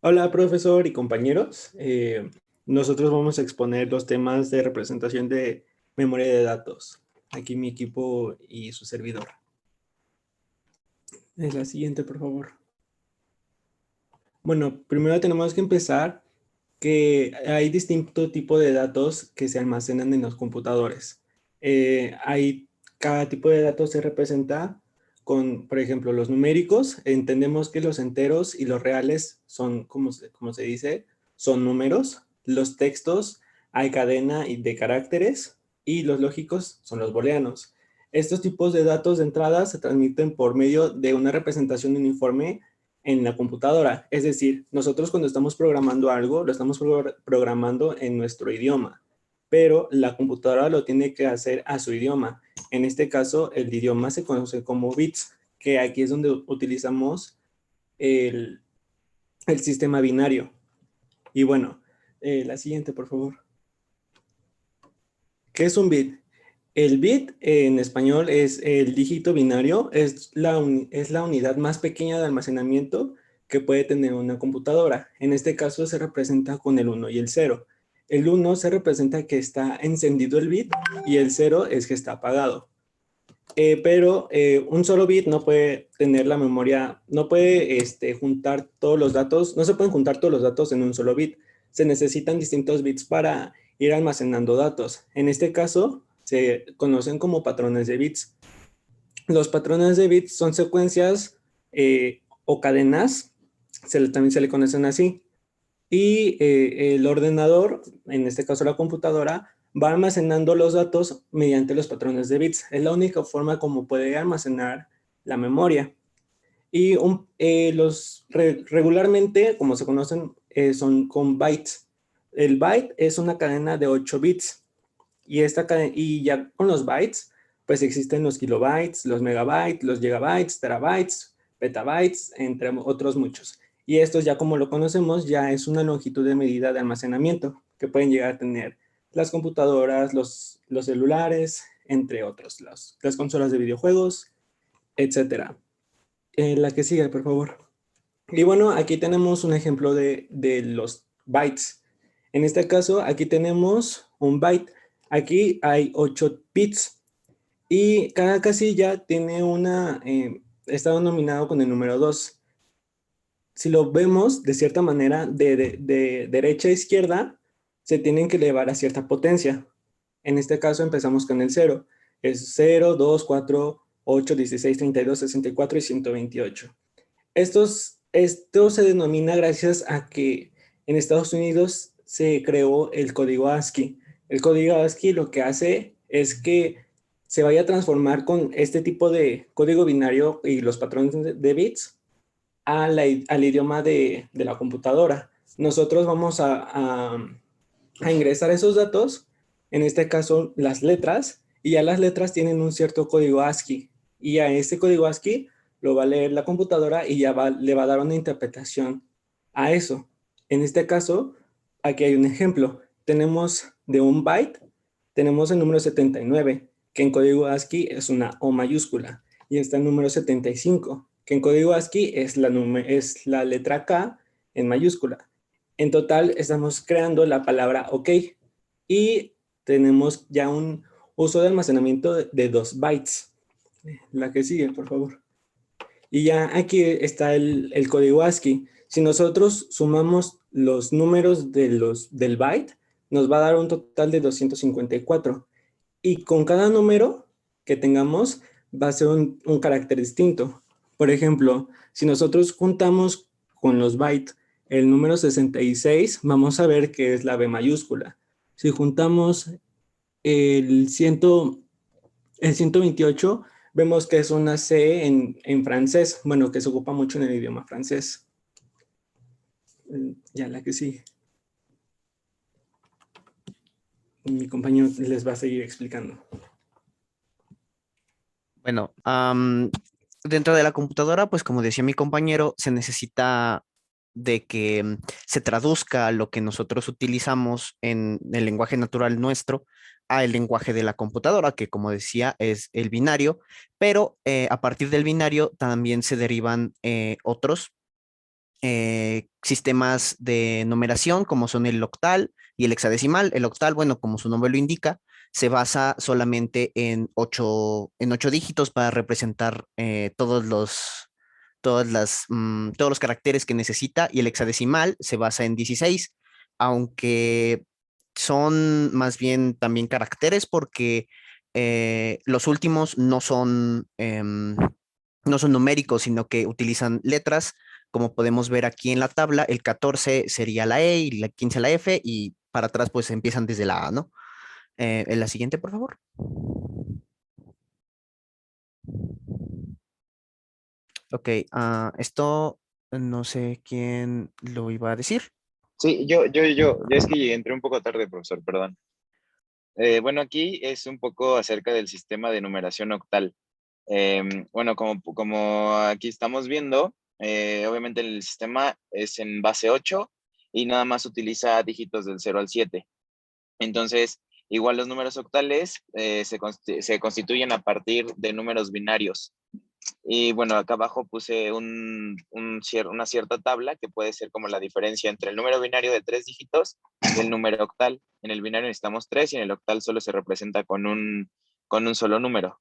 Hola, profesor y compañeros. Nosotros vamos a exponer los temas de representación de memoria de datos. Aquí mi equipo y su servidor. Es la siguiente, por favor. Bueno, primero tenemos que empezar que hay distinto tipo de datos que se almacenan en los computadores. Cada tipo de datos se representa con, por ejemplo, los numéricos. Entendemos que los enteros y los reales son, como se dice, son números. Los textos hay cadena de caracteres y los lógicos son los booleanos. Estos tipos de datos de entrada se transmiten por medio de una representación uniforme en la computadora. Es decir, nosotros cuando estamos programando algo, lo estamos programando en nuestro idioma, pero la computadora lo tiene que hacer a su idioma. En este caso, el idioma se conoce como bits, que aquí es donde utilizamos el, el sistema binario. Y bueno, la siguiente, por favor. ¿Qué es un bit? El bit en español es el dígito binario, es la unidad más pequeña de almacenamiento que puede tener una computadora. En este caso se representa con el uno y el cero. El uno se representa que está encendido el bit y el cero es que está apagado. Pero un solo bit no puede tener la memoria, no puede juntar todos los datos, no se pueden juntar todos los datos en un solo bit. Se necesitan distintos bits para ir almacenando datos. En este caso, se conocen como patrones de bits. Los patrones de bits son secuencias o cadenas, también se le conocen así. Y el ordenador, en este caso la computadora, va almacenando los datos mediante los patrones de bits. Es la única forma como puede almacenar la memoria. Y regularmente, como se conocen, son con bytes. El byte es una cadena de 8 bits. Y ya con los bytes, pues existen los kilobytes, los megabytes, los gigabytes, terabytes, petabytes, entre otros muchos. Y estos ya como lo conocemos, ya es una longitud de medida de almacenamiento que pueden llegar a tener las computadoras, los celulares, entre otros, las consolas de videojuegos, etcétera. La que sigue, por favor. Y bueno, aquí tenemos un ejemplo de los bytes. En este caso, aquí tenemos un byte. Aquí hay 8 bits y cada casilla tiene está denominado con el número 2. Si lo vemos de cierta manera, de derecha a izquierda, se tienen que elevar a cierta potencia. En este caso empezamos con el cero. Es 0, 2, 4, 8, 16, 32, 64 y 128. Esto se denomina gracias a que en Estados Unidos se creó el código ASCII. El código ASCII lo que hace es que se vaya a transformar con este tipo de código binario y los patrones de bits al idioma de la computadora. Nosotros vamos a ingresar esos datos, en este caso las letras, y ya las letras tienen un cierto código ASCII. Y a ese código ASCII lo va a leer la computadora y le va a dar una interpretación a eso. En este caso, aquí hay un ejemplo. Tenemos de un byte, tenemos el número 79, que en código ASCII es una O mayúscula, y está el número 75, que en código ASCII es la letra K en mayúscula. En total estamos creando la palabra OK y tenemos ya un uso de almacenamiento de 2 bytes. La que sigue, por favor. Y ya aquí está el código ASCII. Si nosotros sumamos los números del byte, nos va a dar un total de 254. Y con cada número que tengamos va a ser un carácter distinto. Por ejemplo, si nosotros juntamos con los bytes el número 66, vamos a ver que es la B mayúscula. Si juntamos el, 100, el 128, vemos que es una C en francés, bueno, que se ocupa mucho en el idioma francés. Ya la que sí. Mi compañero les va a seguir explicando. Bueno, dentro de la computadora, pues como decía mi compañero, se necesita de que se traduzca lo que nosotros utilizamos en el lenguaje natural nuestro a el lenguaje de la computadora, que como decía es el binario, pero a partir del binario también se derivan otros. sistemas de numeración como son el octal y el hexadecimal. El octal, bueno, como su nombre lo indica, se basa solamente en ocho dígitos para representar todos los caracteres que necesita, y el hexadecimal se basa en 16, aunque son más bien también caracteres porque los últimos no son numéricos, sino que utilizan letras, como podemos ver aquí en la tabla. El 14 sería la E y la 15 la F, y para atrás pues empiezan desde la A, ¿no? En la siguiente, por favor. Ok, esto no sé quién lo iba a decir. Sí, yo es que entré un poco tarde, profesor, perdón. Bueno, aquí es un poco acerca del sistema de numeración octal. Bueno, como aquí estamos viendo, obviamente el sistema es en base 8 y nada más utiliza dígitos del 0 al 7. Entonces, igual los números octales se constituyen a partir de números binarios. Y bueno, acá abajo puse una cierta tabla que puede ser como la diferencia entre el número binario de 3 dígitos y el número octal. En el binario necesitamos 3 y en el octal solo se representa con un solo número.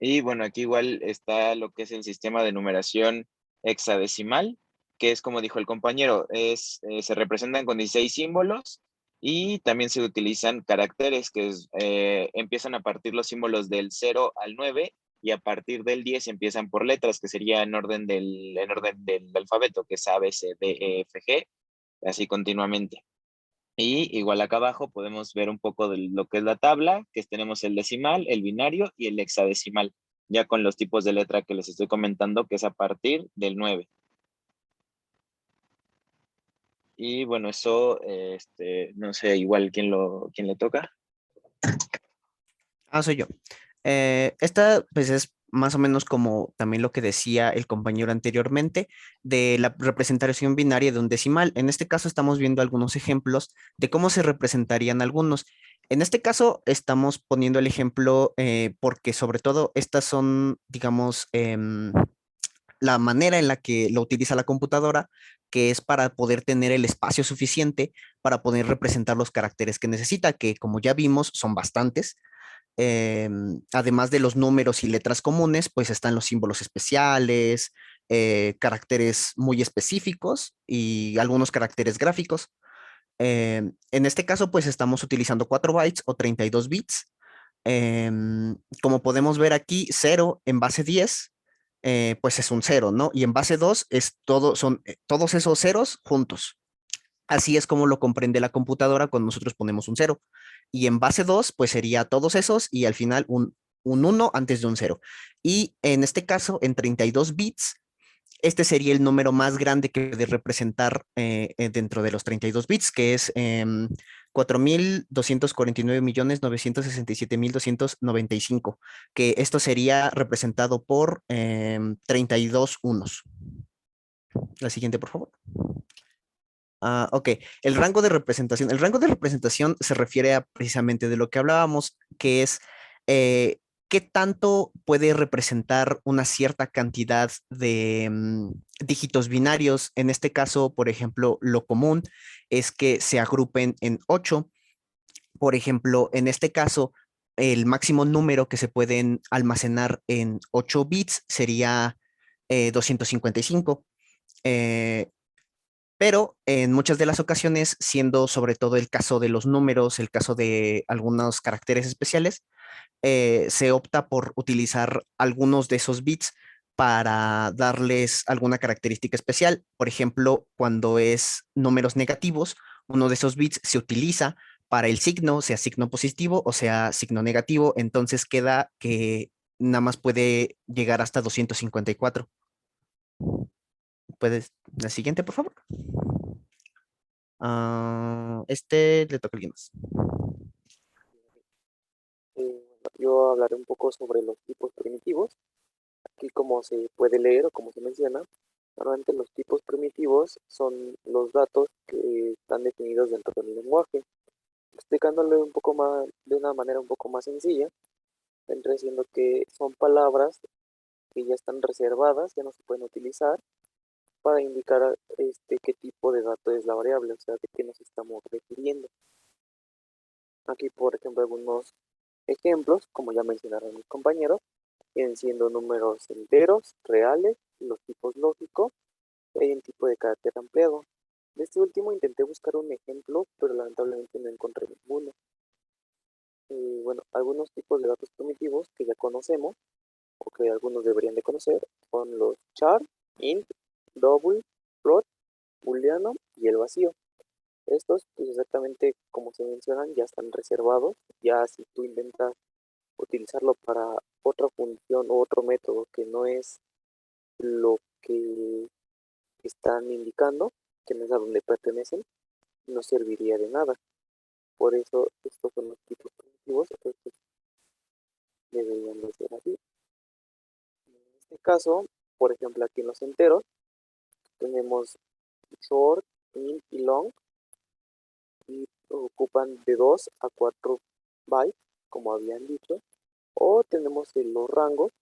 Y bueno, aquí igual está lo que es el sistema de numeración hexadecimal, que es como dijo el compañero, se representan con 16 símbolos y también se utilizan caracteres empiezan a partir los símbolos del 0 al 9 y a partir del 10 empiezan por letras, que sería en orden del alfabeto, que es A, B, C, D, E, F, G, así continuamente. Y igual acá abajo podemos ver un poco de lo que es la tabla, que tenemos el decimal, el binario y el hexadecimal, ya con los tipos de letra que les estoy comentando, que es a partir del 9. Y bueno, eso, no sé, igual quién le toca. Soy yo. Esta, pues, es más o menos como también lo que decía el compañero anteriormente de la representación binaria de un decimal. En este caso estamos viendo algunos ejemplos de cómo se representarían algunos. En este caso estamos poniendo el ejemplo porque sobre todo estas son, digamos, la manera en la que lo utiliza la computadora, que es para poder tener el espacio suficiente para poder representar los caracteres que necesita, que como ya vimos son bastantes. Además de los números y letras comunes, pues están los símbolos especiales, caracteres muy específicos y algunos caracteres gráficos. En este caso, pues estamos utilizando 4 bytes o 32 bits. Como podemos ver aquí, 0 en base 10, pues es un 0, ¿no? Y en base 2 son todos esos ceros juntos. Así es como lo comprende la computadora cuando nosotros ponemos un 0. Y en base 2 pues sería todos esos y al final un 1 antes de un 0. Y en este caso, en 32 bits, este sería el número más grande que puede representar dentro de los 32 bits, que es 4.249.967.295, que esto sería representado por 32 unos. La siguiente, por favor. Ok, el rango de representación. El rango de representación se refiere a precisamente de lo que hablábamos, que es eh, qué tanto puede representar una cierta cantidad de dígitos binarios. En este caso, por ejemplo, lo común es que se agrupen en 8. Por ejemplo, en este caso, el máximo número que se pueden almacenar en 8 bits sería 255. Eh, pero en muchas de las ocasiones, siendo sobre todo el caso de los números, el caso de algunos caracteres especiales, se opta por utilizar algunos de esos bits para darles alguna característica especial. Por ejemplo, cuando es números negativos, uno de esos bits se utiliza para el signo, sea signo positivo o sea signo negativo, entonces queda que nada más puede llegar hasta 254. ¿Puedes, la siguiente, por favor? Este le toca a alguien más. Yo hablaré un poco sobre los tipos primitivos. Aquí como se puede leer o como se menciona, normalmente los tipos primitivos son los datos que están definidos dentro del lenguaje. Explicándolo un poco más, de una manera un poco más sencilla, vendría siendo que son palabras que ya están reservadas, ya no se pueden utilizar para indicar qué tipo de dato es la variable, o sea, de qué nos estamos refiriendo. Aquí, por ejemplo, algunos ejemplos, como ya mencionaron mis compañeros, vienen siendo números enteros, reales, los tipos lógicos, y hay un tipo de carácter ampliado. De este último intenté buscar un ejemplo, pero lamentablemente no encontré ninguno. Bueno, algunos tipos de datos primitivos que ya conocemos, o que algunos deberían de conocer, son los char, int, double, float, booleano y el vacío. Estos, pues exactamente como se mencionan, ya están reservados. Ya si tú intentas utilizarlo para otra función o otro método que no es lo que están indicando, que no es a donde pertenecen, no serviría de nada. Por eso estos son los tipos primitivos, estos deberían de ser así. En este caso, por ejemplo, aquí en los enteros, tenemos short, int y long, y ocupan de 2 a 4 bytes, como habían dicho, o tenemos los rangos,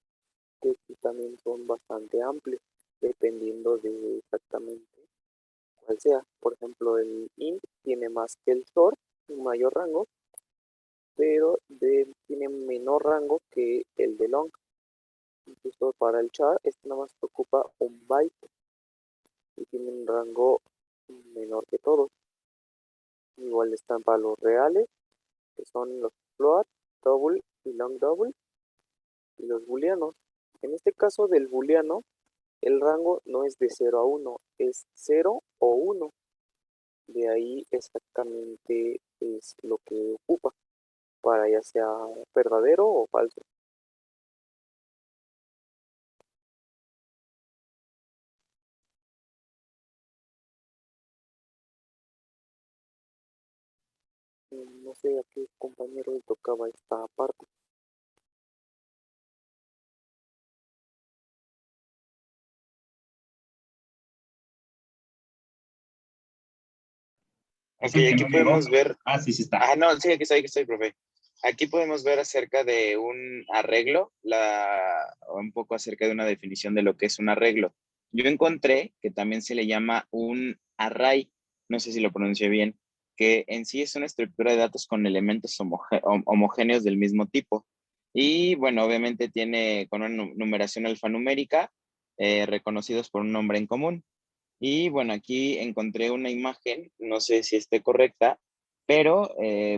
que aquí también son bastante amplios, dependiendo de exactamente cuál sea. Por ejemplo, el int tiene más que el short, un mayor rango, pero tiene menor rango que el de long. Incluso para el char, este nada más ocupa un byte y tiene un rango menor que todos. Igual están para los reales, que son los float, double y long double, y los booleanos. En este caso del booleano, el rango no es de 0 a 1, es 0 o 1. De ahí exactamente es lo que ocupa, para ya sea verdadero o falso. No sé a qué compañero le tocaba esta parte. Ok, Dicen que aquí no llegó. podemos ver. Sí, sí está. Ah, no, sí, aquí estoy, profe. Aquí podemos ver acerca de un arreglo, un poco acerca de una definición de lo que es un arreglo. Yo encontré que también se le llama un array, no sé si lo pronuncié bien, que en sí es una estructura de datos con elementos homogéneos del mismo tipo. Y bueno, obviamente tiene con una numeración alfanumérica, reconocidos por un nombre en común. Y bueno, aquí encontré una imagen, no sé si esté correcta, pero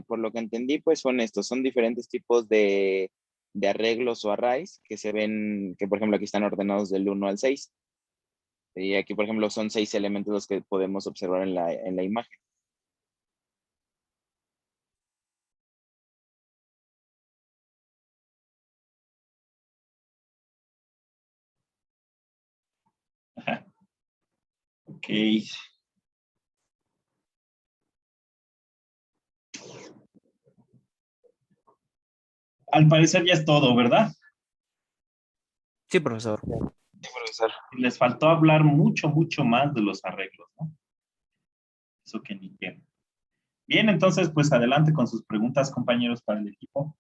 por lo que entendí, pues son estos, son diferentes tipos de arreglos o arrays que se ven, que por ejemplo aquí están ordenados del 1 al 6. Y aquí, por ejemplo, son 6 elementos los que podemos observar en la imagen. Ok. Al parecer ya es todo, ¿verdad? Sí, profesor. Sí, profesor. Les faltó hablar mucho, mucho más de los arreglos, ¿no? Eso que ni qué. Bien, entonces, pues adelante con sus preguntas, compañeros, para el equipo.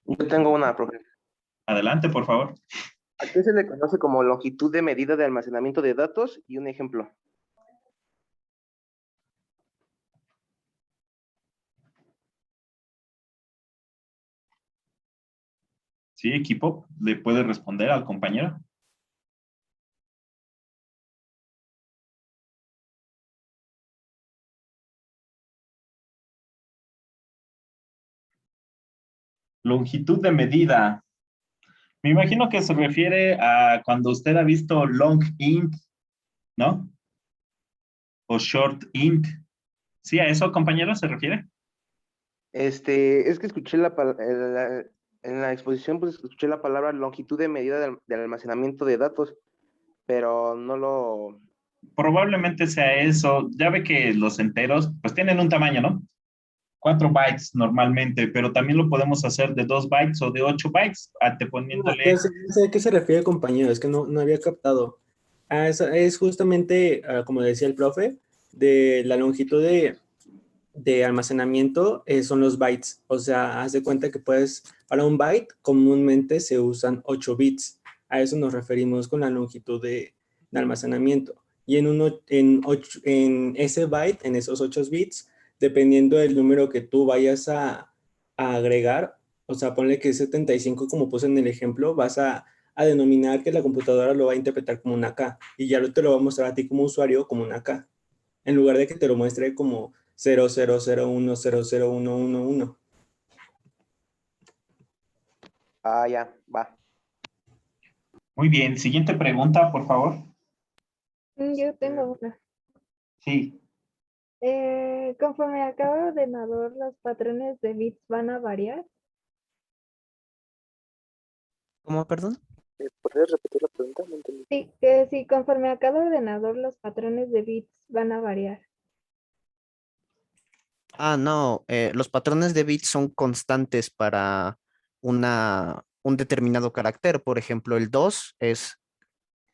Yo tengo una, profe. Adelante, por favor. ¿A qué se le conoce como longitud de medida de almacenamiento de datos? Y un ejemplo. Sí, equipo, ¿le puede responder al compañero? Longitud de medida. Me imagino que se refiere a cuando usted ha visto long int, ¿no? O short int. ¿Sí a eso, compañero, se refiere? Es que escuché en la exposición, pues escuché la palabra longitud de medida de almacenamiento de datos, pero no lo... Probablemente sea eso. Ya ve que los enteros, pues tienen un tamaño, ¿no? 4 bytes normalmente, pero también lo podemos hacer de 2 bytes o de 8 bytes, anteponiéndole. No sé a qué se refiere, compañero, es que no había captado. Es justamente, como decía el profe, de la longitud de almacenamiento son los bytes. O sea, haz de cuenta que para un byte comúnmente se usan 8 bits. A eso nos referimos con la longitud de almacenamiento. Y en ese byte, en esos 8 bits, dependiendo del número que tú vayas a agregar, o sea, ponle que es 75 como puse en el ejemplo, vas a denominar que la computadora lo va a interpretar como una K y ya te lo va a mostrar a ti como usuario como una K, en lugar de que te lo muestre como 0001001111. Ah, ya, va. Muy bien, siguiente pregunta, por favor. Yo tengo una. Sí, Conforme a cada ordenador, los patrones de bits van a variar. ¿Cómo, perdón? ¿Podrías repetir la pregunta? No entendí. Sí, que sí, conforme a cada ordenador, los patrones de bits van a variar. Ah, no, los patrones de bits son constantes para un determinado carácter. Por ejemplo, el 2 es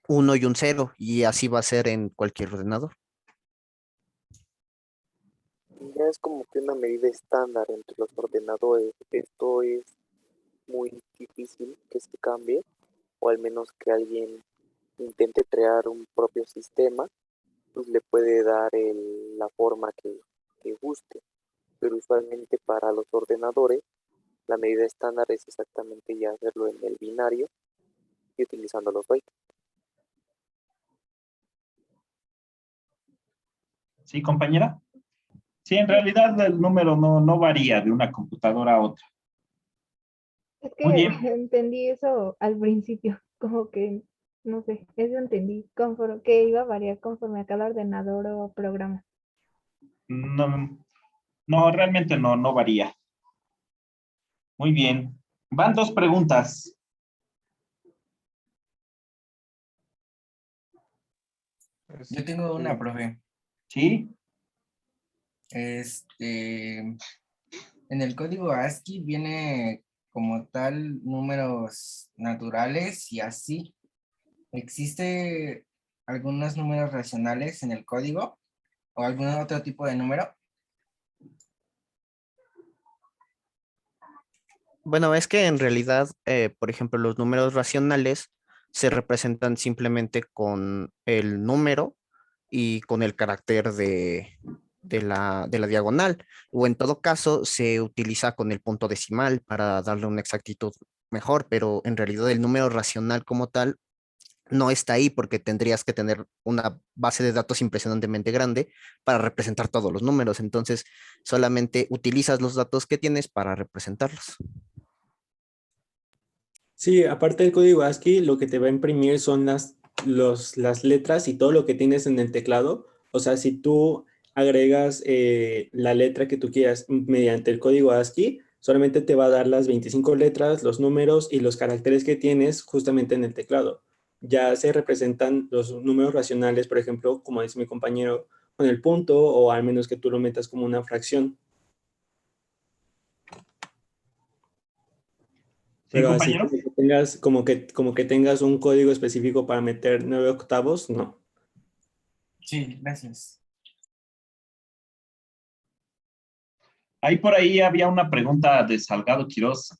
1 y un 0 y así va a ser en cualquier ordenador. Ya es como que una medida estándar entre los ordenadores. Esto es muy difícil que se cambie, o al menos que alguien intente crear un propio sistema, pues le puede dar la forma que guste. Pero usualmente para los ordenadores, la medida estándar es exactamente ya hacerlo en el binario y utilizando los bytes. ¿sí, compañera? Sí, en realidad el número no varía de una computadora a otra. Es Muy que bien. entendí eso al principio, como que, no sé, eso entendí, conforme, que iba a variar conforme a cada ordenador o programa. No, no, realmente no varía. Muy bien. Van 2 preguntas. Yo tengo una, profe. ¿Sí? En el código ASCII viene como tal números naturales y así. ¿Existe algunos números racionales en el código o algún otro tipo de número? Bueno, es que en realidad, por ejemplo, los números racionales se representan simplemente con el número y con el carácter de la diagonal, o en todo caso se utiliza con el punto decimal para darle una exactitud mejor, pero en realidad el número racional como tal no está ahí porque tendrías que tener una base de datos impresionantemente grande para representar todos los números, entonces solamente utilizas los datos que tienes para representarlos. Sí, aparte del código ASCII, lo que te va a imprimir son las letras y todo lo que tienes en el teclado. O sea, si tú agregas la letra que tú quieras mediante el código ASCII, solamente te va a dar las 25 letras, los números y los caracteres que tienes justamente en el teclado. Ya se representan los números racionales, por ejemplo, como dice mi compañero, con el punto, o al menos que tú lo metas como una fracción. ¿Sí, Pero así compañero? como que tengas, como que tengas un código específico para meter 9 octavos, no. Sí, gracias. Ahí por ahí había una pregunta de Salgado Quiroz.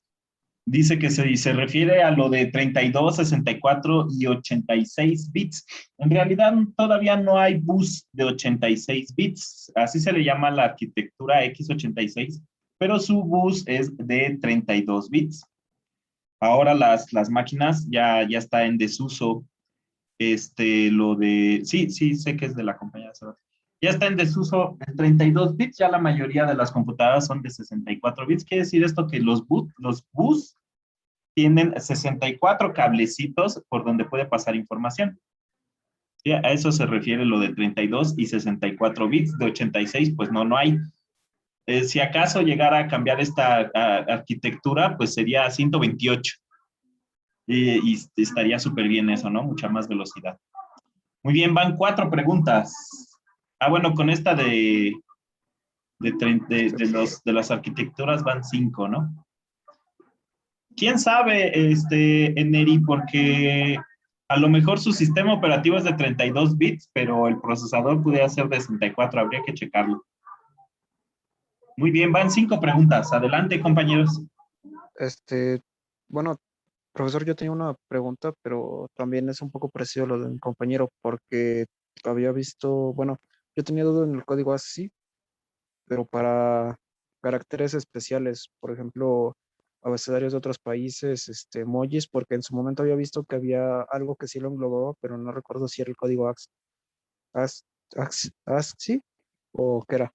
Dice que se refiere a lo de 32, 64 y 86 bits. En realidad todavía no hay bus de 86 bits. Así se le llama la arquitectura x86, pero su bus es de 32 bits. Ahora las máquinas ya está en desuso. Sí, sé que es de la compañía. Ya está en desuso el 32 bits, ya la mayoría de las computadoras son de 64 bits. Quiere decir esto que los bus tienen 64 cablecitos por donde puede pasar información. ¿Sí? A eso se refiere lo de 32 y 64 bits. De 86, pues no hay. Si acaso llegara a cambiar esta arquitectura, pues sería 128. Y estaría súper bien eso, ¿no? Mucha más velocidad. Muy bien, van 4 preguntas. Bueno, con esta de las arquitecturas van 5, ¿no? ¿Quién sabe, Eneri? Porque a lo mejor su sistema operativo es de 32 bits, pero el procesador pudiera ser de 64, habría que checarlo. Muy bien, van 5 preguntas. Adelante, compañeros. Bueno, profesor, yo tenía una pregunta, pero también es un poco parecido a lo de mi compañero, porque había visto, bueno, yo tenía duda en el código ASCII, pero para caracteres especiales, por ejemplo, abecedarios de otros países, emojis, porque en su momento había visto que había algo que sí lo englobaba, pero no recuerdo si era el código ASCII o qué era.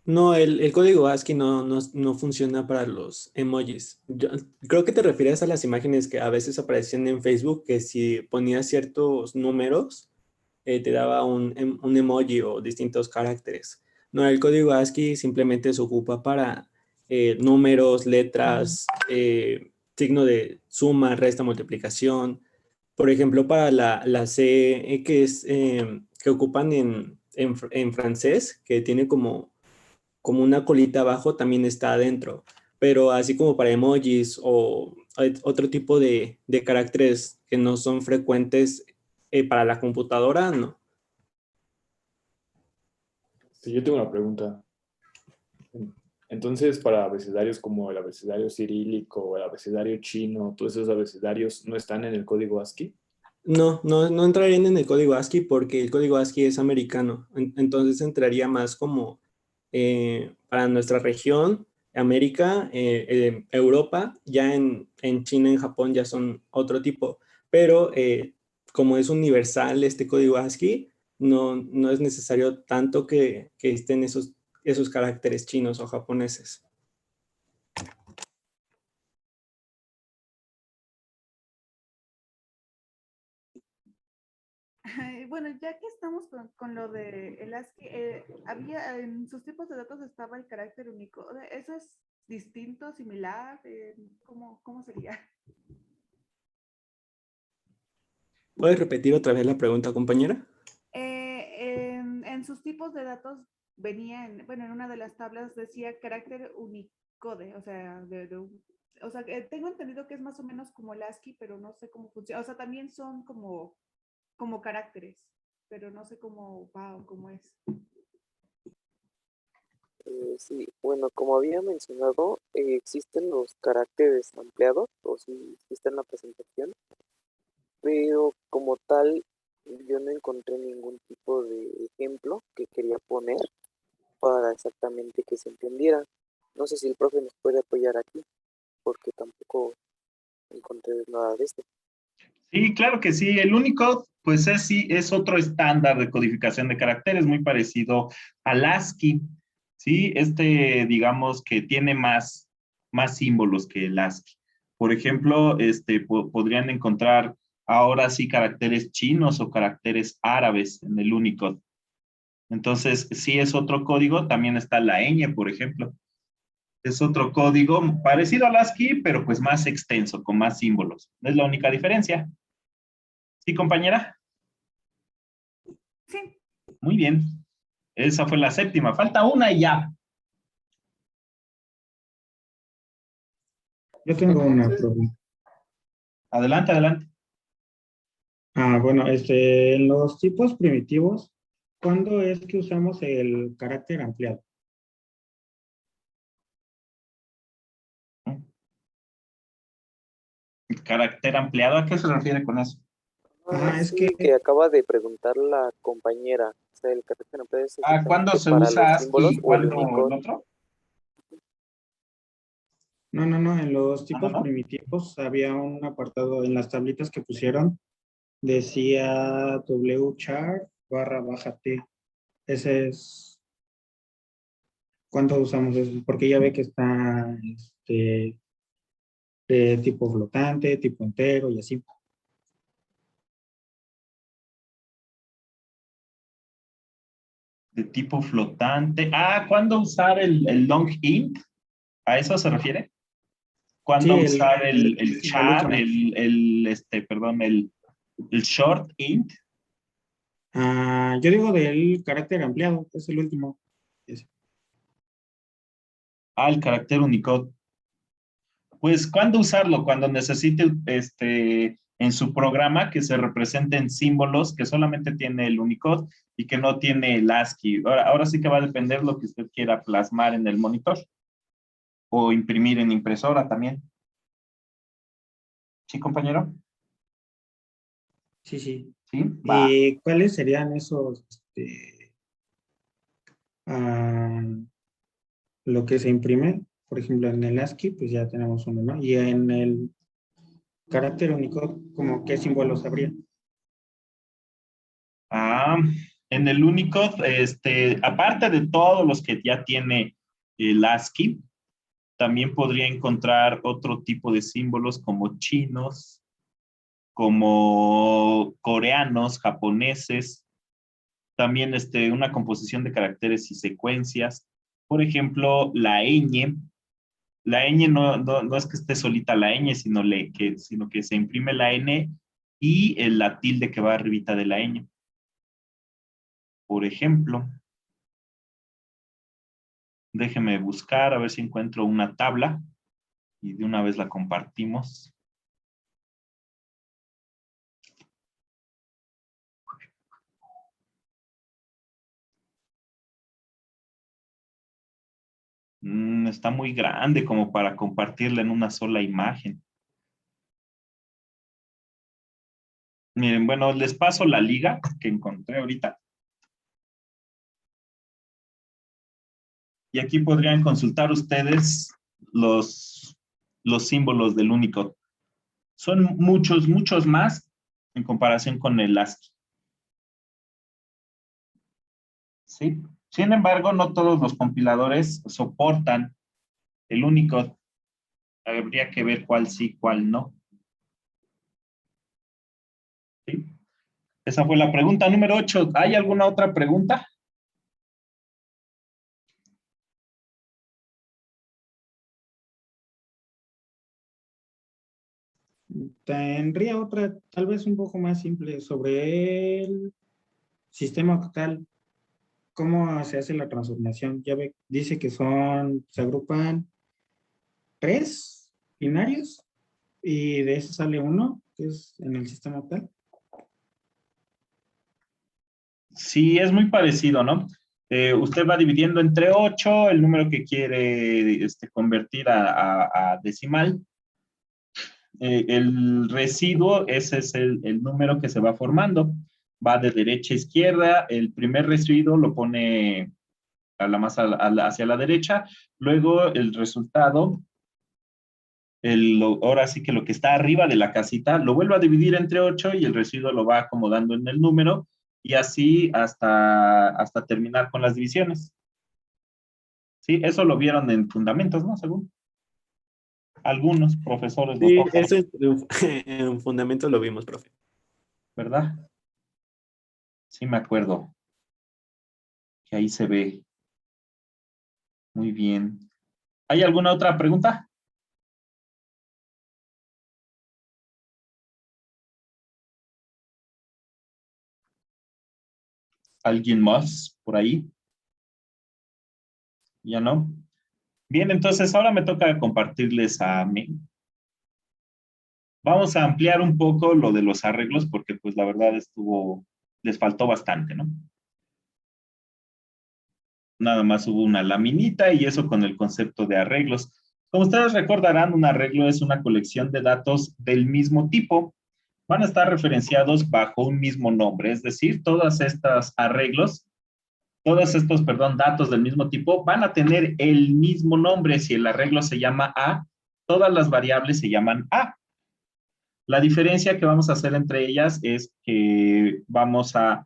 No, el código ASCII no funciona para los emojis. Yo creo que te refieres a las imágenes que a veces aparecían en Facebook, que si ponías ciertos números, te daba un emoji o distintos caracteres. No, el código ASCII simplemente se ocupa para números, letras, signo de suma, resta, multiplicación. Por ejemplo, para la C, que ocupan en francés, que tiene como una colita abajo, también está adentro. Pero así como para emojis o otro tipo de caracteres que no son frecuentes para la computadora, no. Sí, yo tengo una pregunta. Entonces, para abecedarios como el abecedario cirílico o el abecedario chino, todos esos abecedarios no están en el código ASCII. No entrarían en el código ASCII porque el código ASCII es americano. Entonces entraría más como para nuestra región, América, Europa, ya en China, en Japón ya son otro tipo. Pero como es universal este código ASCII, no es necesario tanto que estén esos caracteres chinos o japoneses. Bueno, ya que estamos con lo de el ASCII, había en sus tipos de datos estaba el carácter único. ¿Eso es distinto, similar? ¿Cómo sería? ¿Puedes repetir otra vez la pregunta, compañera? En sus tipos de datos venía, bueno, en una de las tablas decía carácter Unicode, o sea, tengo entendido que es más o menos como el ASCII, pero no sé cómo funciona. O sea, también son como caracteres, pero no sé cómo va o cómo es. Sí, bueno, como había mencionado, existen los caracteres ampliados, o sí existe en la presentación, pero como tal, yo no encontré ningún tipo de ejemplo que quería poner para exactamente que se entendiera. No sé si el profe nos puede apoyar aquí, porque tampoco encontré nada de esto. Sí, claro que sí. El Unicode, pues sí, es otro estándar de codificación de caracteres muy parecido al ASCII. Sí, digamos que tiene más símbolos que el ASCII. Por ejemplo, podrían encontrar ahora sí caracteres chinos o caracteres árabes en el Unicode. Entonces, sí es otro código. También está la ñ, por ejemplo. Es otro código parecido al ASCII, pero pues más extenso, con más símbolos. Es la única diferencia. ¿Sí, compañera? Sí. Muy bien. Esa fue la séptima. Falta una y ya. Yo tengo una pregunta. Adelante, adelante. Bueno, en los tipos primitivos, ¿cuándo es que usamos el carácter ampliado? Carácter ampliado, ¿a qué se refiere con eso? Es que Que acaba de preguntar la compañera, o sea, el carácter ampliado es ¿cuándo exactamente se para usa los ASCII símbolos y o el cuándo Unicode. el otro? no, en los tipos primitivos había un apartado en las tablitas que pusieron, decía wchar /t. Ese es cuándo usamos eso, porque ya ve que está de tipo flotante, tipo entero y así. De tipo flotante. ¿Cuándo usar el long int? ¿A eso se refiere? ¿Cuándo Sí, usar el el char, simbolito. el short int? Yo digo del carácter ampliado, es el último. El carácter Unicode. Pues, ¿cuándo usarlo? Cuando necesite en su programa que se representen símbolos que solamente tiene el Unicode y que no tiene el ASCII. Ahora sí que va a depender lo que usted quiera plasmar en el monitor o imprimir en impresora también. ¿Sí, compañero? Sí, sí. ¿Sí? Va. ¿Cuáles serían esos, lo que se imprime? Por ejemplo, en el ASCII, pues ya tenemos uno, ¿no? Y en el carácter Unicode, ¿como qué símbolos habría? En el Unicode, aparte de todos los que ya tiene el ASCII, también podría encontrar otro tipo de símbolos como chinos, como coreanos, japoneses, también una composición de caracteres y secuencias. Por ejemplo, la ñ. La ñ no es que esté solita la ñ, sino que se imprime la n y la tilde que va arribita de la ñ. Por ejemplo, déjeme buscar a ver si encuentro una tabla y de una vez la compartimos. Está muy grande como para compartirla en una sola imagen. Miren, bueno, les paso la liga que encontré ahorita. Y aquí podrían consultar ustedes los símbolos del Unicode. Son muchos, muchos más en comparación con el ASCII. ¿Sí? Sin embargo, no todos los compiladores soportan el Unicode. Habría que ver cuál sí, cuál no. ¿Sí? Esa fue la pregunta número 8. ¿Hay alguna otra pregunta? Tendría otra, tal vez un poco más simple, sobre el sistema octal. ¿Cómo se hace la transformación? Ya ve, dice que se agrupan 3 binarios y de eso sale uno, que es en el sistema octal. Sí, es muy parecido, ¿no? Usted va dividiendo entre 8 el número que quiere convertir a decimal. El residuo, ese es el número que se va formando. Va de derecha a izquierda, el primer residuo lo pone hacia la derecha, luego el resultado, ahora sí que lo que está arriba de la casita, lo vuelve a dividir entre 8 y el residuo lo va acomodando en el número y así hasta terminar con las divisiones. Sí, eso lo vieron en fundamentos, ¿no? Según algunos profesores. Sí, eso en fundamento lo vimos, profe. ¿Verdad? Sí, me acuerdo. Que ahí se ve. Muy bien. ¿Hay alguna otra pregunta? ¿Alguien más por ahí? ¿Ya no? Bien, entonces ahora me toca compartirles a mí. Vamos a ampliar un poco lo de los arreglos porque pues la verdad les faltó bastante, ¿no? Nada más hubo una laminita y eso con el concepto de arreglos. Como ustedes recordarán, un arreglo es una colección de datos del mismo tipo. Van a estar referenciados bajo un mismo nombre, es decir, todos estos datos del mismo tipo van a tener el mismo nombre. Si el arreglo se llama A, todas las variables se llaman A. La diferencia que vamos a hacer entre ellas es que vamos a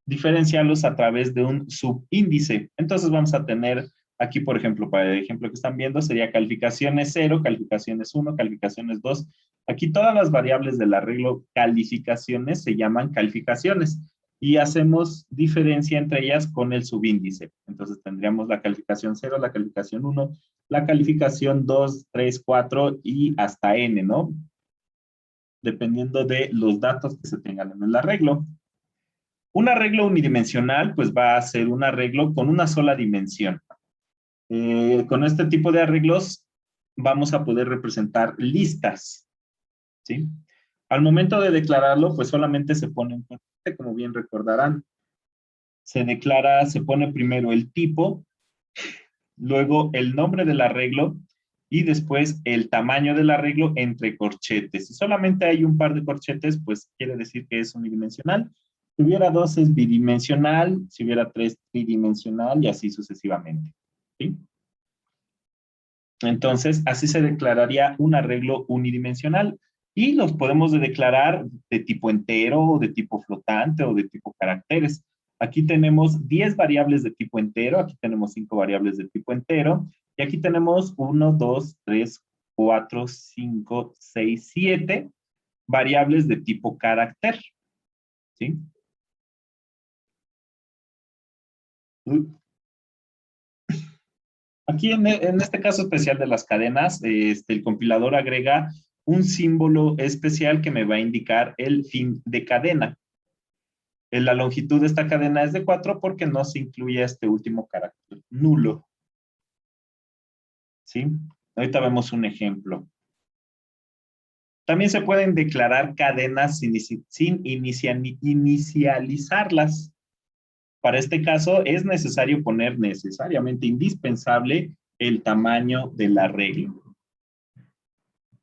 diferenciarlos a través de un subíndice. Entonces vamos a tener aquí, por ejemplo, para el ejemplo que están viendo, sería calificaciones 0, calificaciones 1, calificaciones 2. Aquí todas las variables del arreglo calificaciones se llaman calificaciones y hacemos diferencia entre ellas con el subíndice. Entonces tendríamos la calificación 0, la calificación 1, la calificación 2, 3, 4 y hasta n, ¿no? Dependiendo de los datos que se tengan en el arreglo. Un arreglo unidimensional, pues va a ser un arreglo con una sola dimensión. Con este tipo de arreglos vamos a poder representar listas, ¿sí? Al momento de declararlo, pues solamente se pone un corchete, como bien recordarán. Se declara, se pone primero el tipo, luego el nombre del arreglo y después el tamaño del arreglo entre corchetes. Si solamente hay un par de corchetes, pues quiere decir que es unidimensional. Si hubiera dos es bidimensional, si hubiera tres tridimensional y así sucesivamente. ¿Sí? Entonces, así se declararía un arreglo unidimensional y los podemos declarar de tipo entero, de tipo flotante o de tipo caracteres. Aquí tenemos 10 variables de tipo entero, aquí tenemos 5 variables de tipo entero y aquí tenemos 1, 2, 3, 4, 5, 6, 7 variables de tipo carácter. ¿Sí? Aquí en este caso especial de las cadenas, el compilador agrega un símbolo especial que me va a indicar el fin de cadena. La longitud de esta cadena es de 4 porque no se incluye este último carácter nulo. ¿Sí? Ahorita vemos un ejemplo. También se pueden declarar cadenas sin inicializarlas. Para este caso es necesario poner necesariamente indispensable el tamaño del arreglo.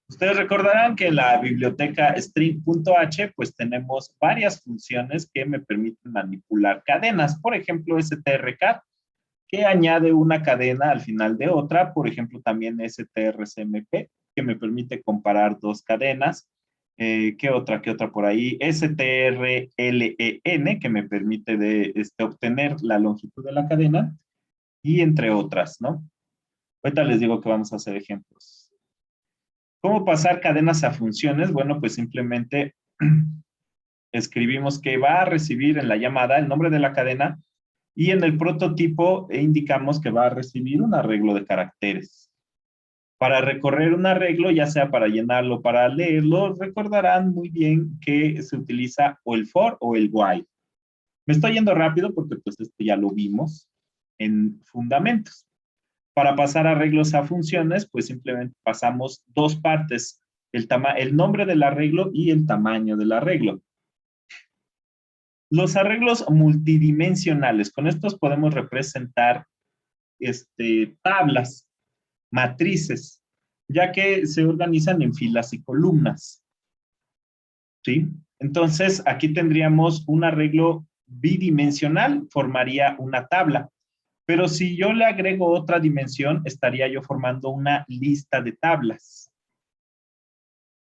Ustedes recordarán que en la biblioteca string.h pues tenemos varias funciones que me permiten manipular cadenas. Por ejemplo, strcat, que añade una cadena al final de otra. Por ejemplo, también strcmp, que me permite comparar dos cadenas. ¿Qué otra por ahí? strlen, que me permite obtener la longitud de la cadena. Y entre otras, ¿no? Ahorita les digo que vamos a hacer ejemplos. ¿Cómo pasar cadenas a funciones? Bueno, pues simplemente escribimos que va a recibir en la llamada el nombre de la cadena y en el prototipo indicamos que va a recibir un arreglo de caracteres. Para recorrer un arreglo, ya sea para llenarlo o para leerlo, recordarán muy bien que se utiliza o el for o el while. Me estoy yendo rápido porque pues esto ya lo vimos en fundamentos. Para pasar arreglos a funciones, pues simplemente pasamos dos partes, el nombre del arreglo y el tamaño del arreglo. Los arreglos multidimensionales, con estos podemos representar tablas, matrices, ya que se organizan en filas y columnas. ¿Sí? Entonces, aquí tendríamos un arreglo bidimensional, formaría una tabla. Pero si yo le agrego otra dimensión, estaría yo formando una lista de tablas.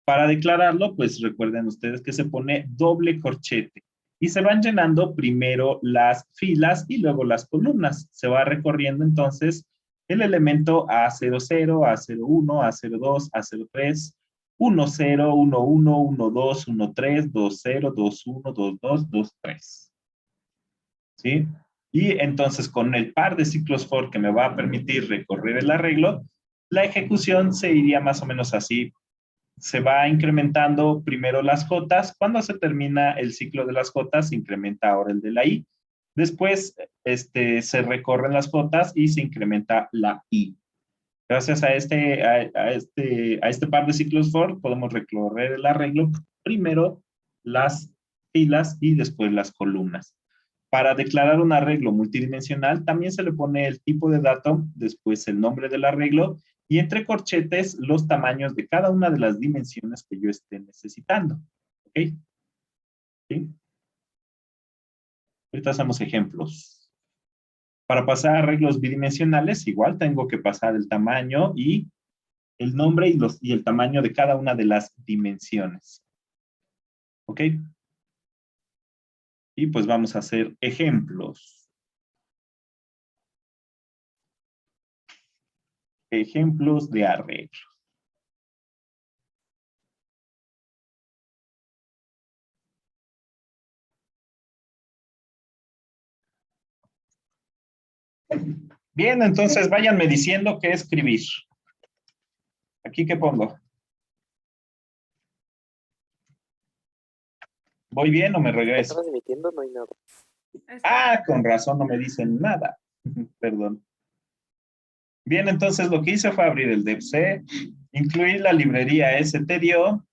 Para declararlo, pues recuerden ustedes que se pone doble corchete. Y se van llenando primero las filas y luego las columnas. Se va recorriendo entonces el elemento A00, A01, A02, A03, 10, 11, 12, 13, 20, 21, 22, 23. ¿Sí? Y entonces con el par de ciclos for que me va a permitir recorrer el arreglo, la ejecución se iría más o menos así. Se va incrementando primero las jotas. Cuando se termina el ciclo de las jotas, se incrementa ahora el de la i. Después se recorren las jotas y se incrementa la i. Gracias a este par de ciclos for podemos recorrer el arreglo, primero las filas y después las columnas. Para declarar un arreglo multidimensional, también se le pone el tipo de dato, después el nombre del arreglo, y entre corchetes los tamaños de cada una de las dimensiones que yo esté necesitando. ¿Ok? ¿Sí? Ahorita hacemos ejemplos. Para pasar a arreglos bidimensionales, igual tengo que pasar el tamaño y el nombre y el tamaño de cada una de las dimensiones. ¿Ok? Y pues vamos a hacer ejemplos. Ejemplos de arreglo. Bien, entonces váyanme diciendo qué escribir. ¿Aquí qué pongo? ¿Voy bien o me regreso? Transmitiendo no hay nada. Ah, con razón no me dicen nada. Perdón. Bien, entonces lo que hice fue abrir el DevC, incluir la librería stdio,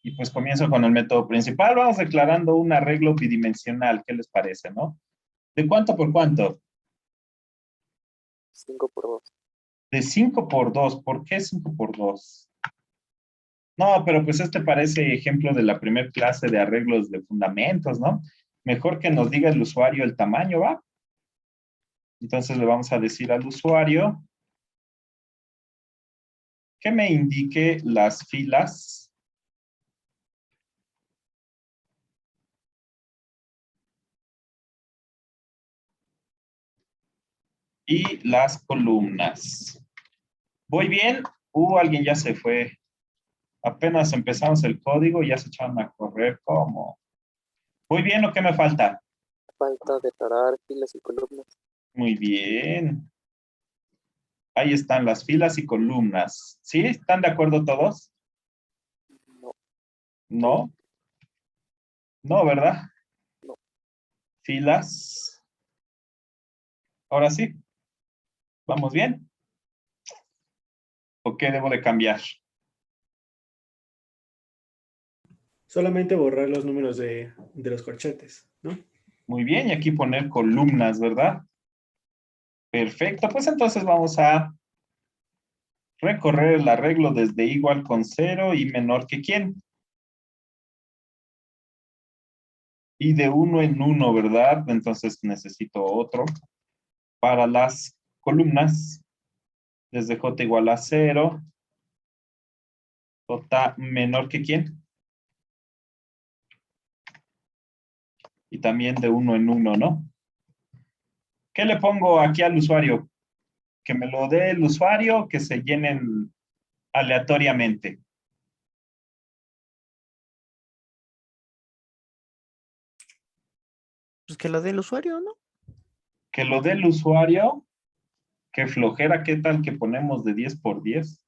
Y pues comienzo con el método principal. Vamos declarando un arreglo bidimensional. ¿Qué les parece, no? ¿De cuánto por cuánto? 5 por 2. De 5 por 2. ¿Por qué 5 por 2? No, pero pues este parece ejemplo de la primera clase de arreglos de fundamentos, ¿no? Mejor que nos diga el usuario el tamaño, ¿va? Entonces le vamos a decir al usuario que me indique las filas y las columnas. ¿Voy bien? Alguien ya se fue. Apenas empezamos el código y ya se echaron a correr. ¿Cómo? ¿Voy bien o qué me falta? Falta declarar filas y columnas. Muy bien. Ahí están las filas y columnas. ¿Sí? ¿Están de acuerdo todos? No. No. No, ¿verdad? No. Filas. Ahora sí. ¿Vamos bien? ¿O qué debo de cambiar? Solamente borrar los números de los corchetes, ¿no? Muy bien, y aquí poner columnas, ¿verdad? Perfecto, pues entonces vamos a recorrer el arreglo desde igual con 0 y menor que quién. Y de 1 en 1, ¿verdad? Entonces necesito otro. Para las columnas, desde j igual a 0, j menor que quién. Y también de 1 en 1, ¿no? ¿Qué le pongo aquí al usuario? Que me lo dé el usuario, que se llenen aleatoriamente. Pues que lo dé el usuario, ¿no? Que lo dé el usuario. Qué flojera, ¿qué tal que ponemos de 10 por 10?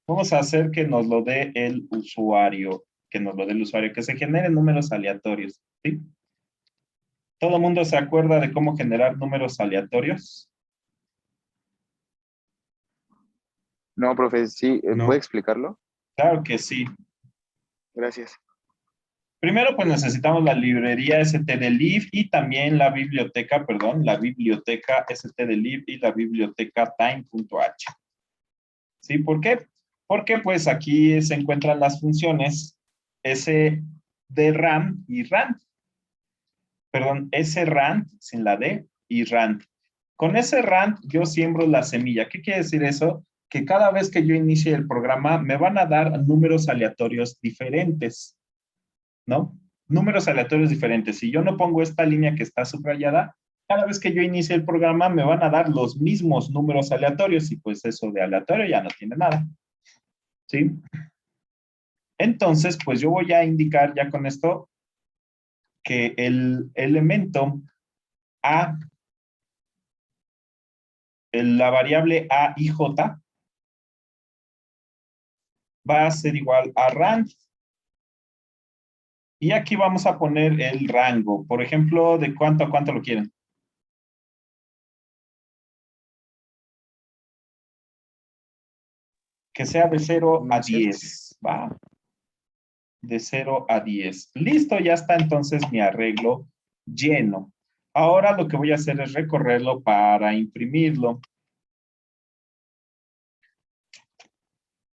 Vamos a hacer que nos lo dé el usuario, que se generen números aleatorios, ¿sí? ¿Todo el mundo se acuerda de cómo generar números aleatorios? No, profe, sí, No. ¿puede explicarlo? Claro que sí. Gracias. Primero, pues necesitamos la librería stdlib y también la biblioteca stdlib y la biblioteca time.h. ¿Sí? ¿Por qué? Porque pues aquí se encuentran las funciones sdram y rand. Perdón, srand sin la d y rand. Con srand yo siembro la semilla. ¿Qué quiere decir eso? Que cada vez que yo inicie el programa me van a dar números aleatorios diferentes, ¿no? Números aleatorios diferentes. Si yo no pongo esta línea que está subrayada, cada vez que yo inicie el programa me van a dar los mismos números aleatorios y pues eso de aleatorio ya no tiene nada. ¿Sí? Entonces, pues yo voy a indicar ya con esto que el elemento A, la variable A y J, va a ser igual a rand. Y aquí vamos a poner el rango. Por ejemplo, ¿de cuánto a cuánto lo quieren? Que sea de 0 a 10, ¿va? De 0 a 10. Listo, ya está entonces mi arreglo lleno. Ahora lo que voy a hacer es recorrerlo para imprimirlo.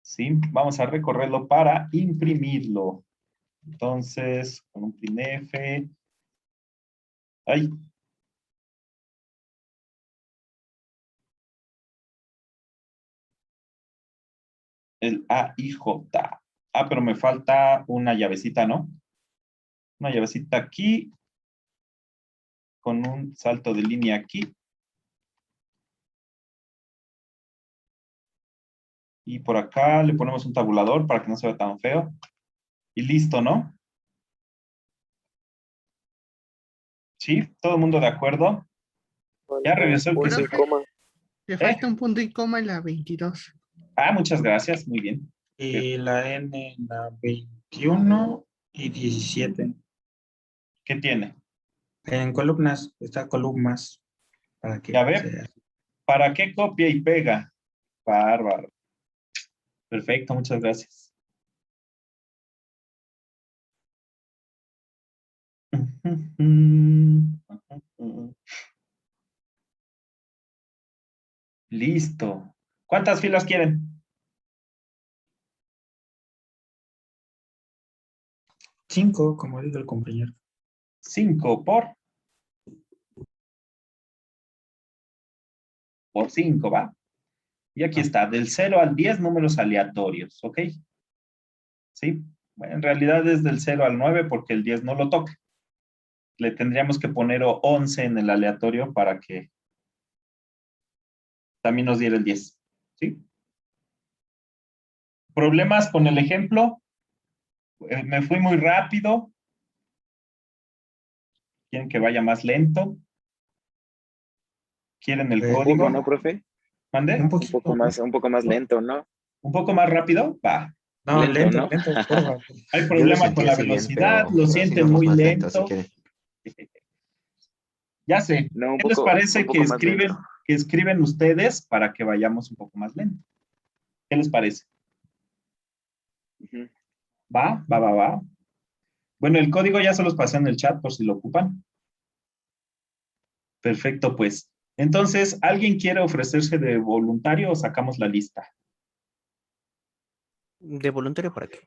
¿Sí? Vamos a recorrerlo para imprimirlo. Entonces, con un printf. ¡Ay! El A y J. Ah, pero me falta una llavecita, ¿no? Una llavecita aquí. Con un salto de línea aquí. Y por acá le ponemos un tabulador para que no se vea tan feo. Y listo, ¿no? ¿Sí? ¿Todo el mundo de acuerdo? Ya Falta regresó el que punto se y fue. coma. Le falta un punto y coma en la 22. Ah, muchas gracias. Muy bien. Y la N, la 21 y 17. ¿Qué tiene? En columnas, está columnas. Para que Ya ve, sea. ¿para qué copia y pega? Bárbaro. Perfecto, muchas gracias. Listo. ¿Cuántas filas quieren? 5, como dice el compañero. 5 por 5, ¿va? Y aquí está, del 0 al 10 números aleatorios, ¿ok? ¿Sí? Bueno, en realidad es del 0 al 9 porque el 10 no lo toca. Le tendríamos que poner 11 en el aleatorio para que también nos diera el 10, ¿sí? ¿Problemas con el ejemplo? ¿Me fui muy rápido? ¿Quieren que vaya más lento? ¿Quieren el Un código? poco, ¿no, profe? ¿Mande? Un poquito. Un poco más lento, ¿no? ¿Un poco más rápido? Va. No, Lento, ¿no? lento, por favor. Hay Yo lo problema sentí con la así bien, velocidad, pero lo sienten sigamos muy más lento si lento. quieren. Ya sé. No, ¿Qué les parece un que poco más lento. escriben ustedes para que vayamos un poco más lento? ¿Qué les parece? Ujú. Va. Bueno, el código ya se los pasé en el chat por si lo ocupan. Perfecto, pues. Entonces, ¿alguien quiere ofrecerse de voluntario o sacamos la lista? ¿De voluntario para qué?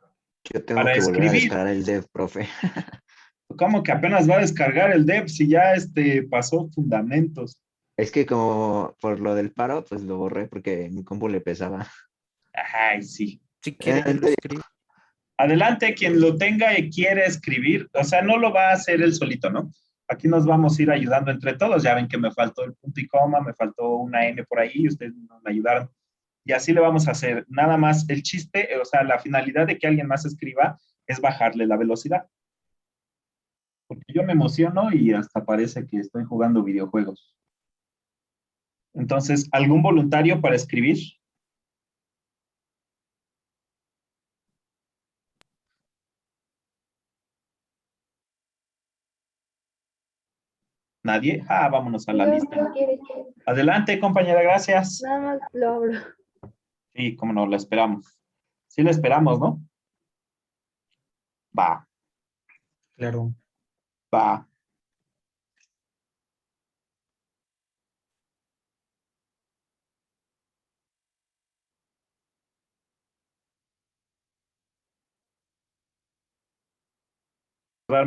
Yo tengo Para que volver a escribir. descargar el dev, profe. ¿Cómo que apenas va a descargar el dev si ya pasó fundamentos? Es que como por lo del paro, pues lo borré porque mi compu le pesaba. Ay, sí. Si quiere, yo lo escribo. Adelante, quien lo tenga y quiere escribir, o sea, no lo va a hacer él solito, ¿no? Aquí nos vamos a ir ayudando entre todos. Ya ven que me faltó el punto y coma, me faltó una N por ahí y ustedes nos ayudaron. Y así le vamos a hacer. Nada más el chiste, o sea, la finalidad de que alguien más escriba es bajarle la velocidad. Porque yo me emociono y hasta parece que estoy jugando videojuegos. Entonces, ¿algún voluntario para escribir? ¿Nadie? Ah, vámonos a la Yo, lista. si quiere, Adelante, compañera, gracias. nada más lo abro. Sí, cómo no, la esperamos. Sí la esperamos, ¿no? Va, Claro. va.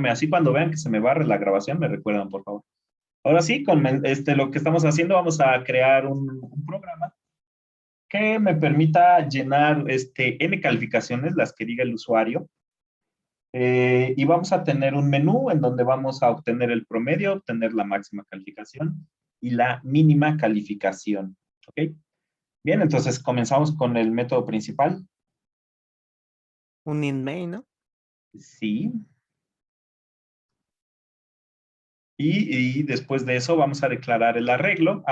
Así cuando vean que se me barre la grabación, me recuerdan, por favor. Ahora sí, con lo que estamos haciendo, vamos a crear un programa que me permita llenar N calificaciones, las que diga el usuario. Y vamos a tener un menú en donde vamos a obtener el promedio, obtener la máxima calificación y la mínima calificación. ¿Ok? Bien, entonces comenzamos con el método principal. Un in-main, ¿no? Sí. Y después de eso vamos a declarar el arreglo.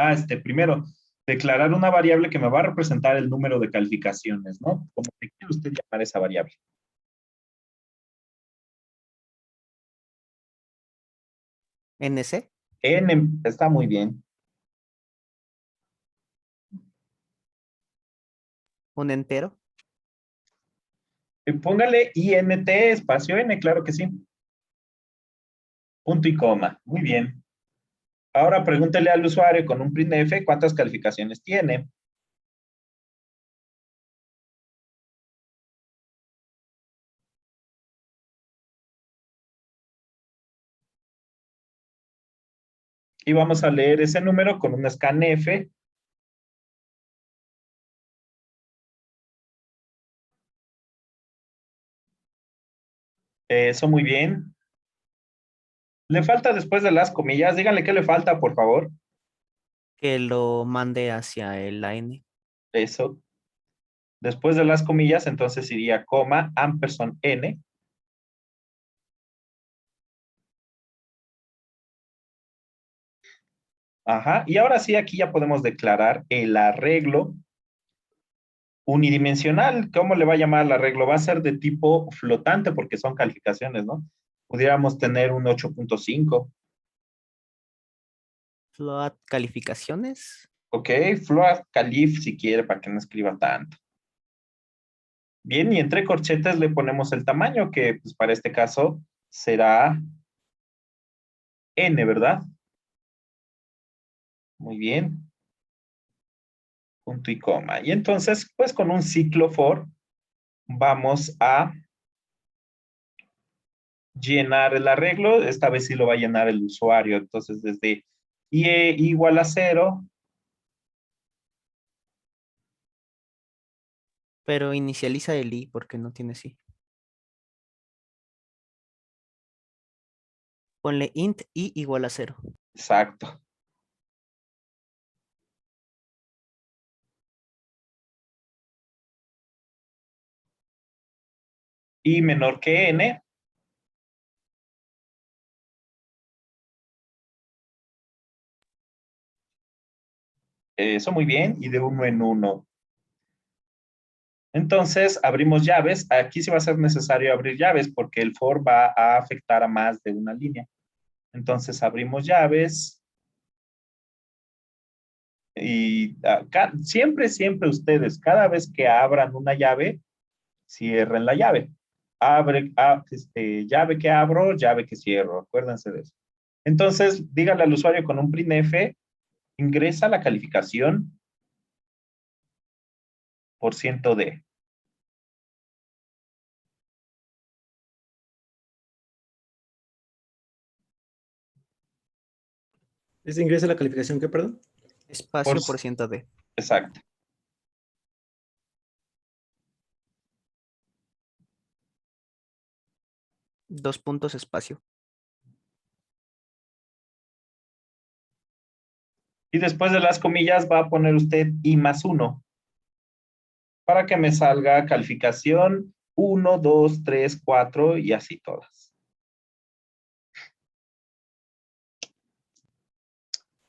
Primero, declarar una variable que me va a representar el número de calificaciones, ¿no? ¿Cómo quiere usted llamar esa variable? NC. N, está muy bien. Un entero. Póngale INT espacio N, claro que sí. Punto y coma, muy bien. Ahora pregúntele al usuario con un printf cuántas calificaciones tiene. Y vamos a leer ese número con un scanf. Eso, muy bien. Le falta después de las comillas. Díganle qué le falta, por favor. Que lo mande hacia el line. Eso. Después de las comillas, entonces iría coma, ampersand n. Ajá. Y ahora sí, aquí ya podemos declarar el arreglo unidimensional. ¿Cómo le va a llamar el arreglo? Va a ser de tipo flotante porque son calificaciones, ¿no? Pudiéramos tener un 8.5. Float calificaciones. Ok, float calif si quiere para que no escriba tanto. Bien, y entre corchetes le ponemos el tamaño que pues, para este caso será N, ¿verdad? Muy bien. Punto y coma. Y entonces, pues con un ciclo for, vamos a llenar el arreglo. Esta vez sí lo va a llenar el usuario. Entonces, desde IE igual a 0. Pero inicializa el i porque no tiene sí. Ponle int i igual a 0. Exacto. I menor que N. Eso muy bien. Y de 1 en 1. Entonces, abrimos llaves. Aquí sí va a ser necesario abrir llaves porque el for va a afectar a más de una línea. Entonces, abrimos llaves. Y siempre, siempre ustedes, cada vez que abran una llave, cierren la llave. Llave que abro, llave que cierro. Acuérdense de eso. Entonces, díganle al usuario con un printf, ingresa la calificación %d. ¿Ese ingresa la calificación qué, perdón? Espacio por ciento d. Exacto. Dos puntos espacio. Y después de las comillas va a poner usted I más 1 para que me salga calificación 1, 2, 3, 4 y así todas.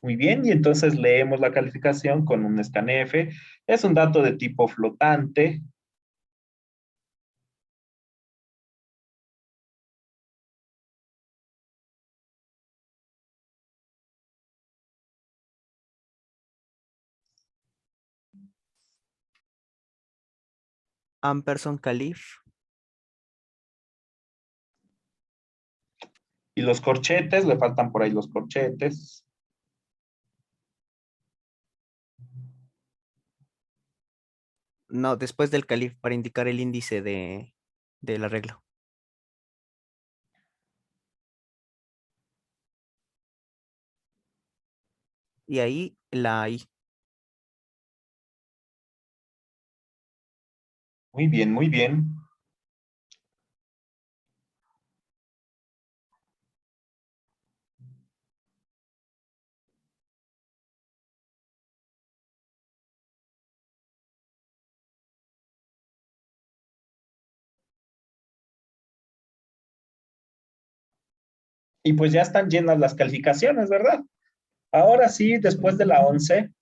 Muy bien, y entonces leemos la calificación con un scanf. Es un dato de tipo flotante. Ampersand calif. Y los corchetes, le faltan por ahí los corchetes. No, después del calif para indicar el índice del arreglo. Y ahí la i. Muy bien, muy bien. Y pues ya están llenas las calificaciones, ¿verdad? Ahora sí, después de la 11.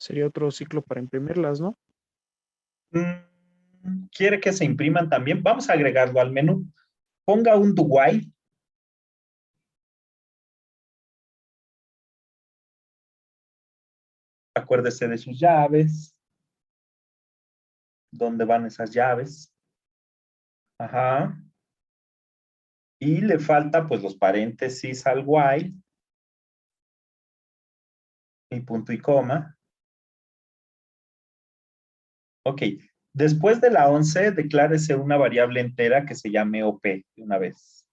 Sería otro ciclo para imprimirlas, ¿no? ¿Quiere que se impriman también? Vamos a agregarlo al menú. Ponga un do while. Acuérdese de sus llaves. ¿Dónde van esas llaves? Ajá. Y le falta pues los paréntesis al while. Y punto y coma. Ok. Después de la 11, declárese una variable entera que se llame OP de una vez.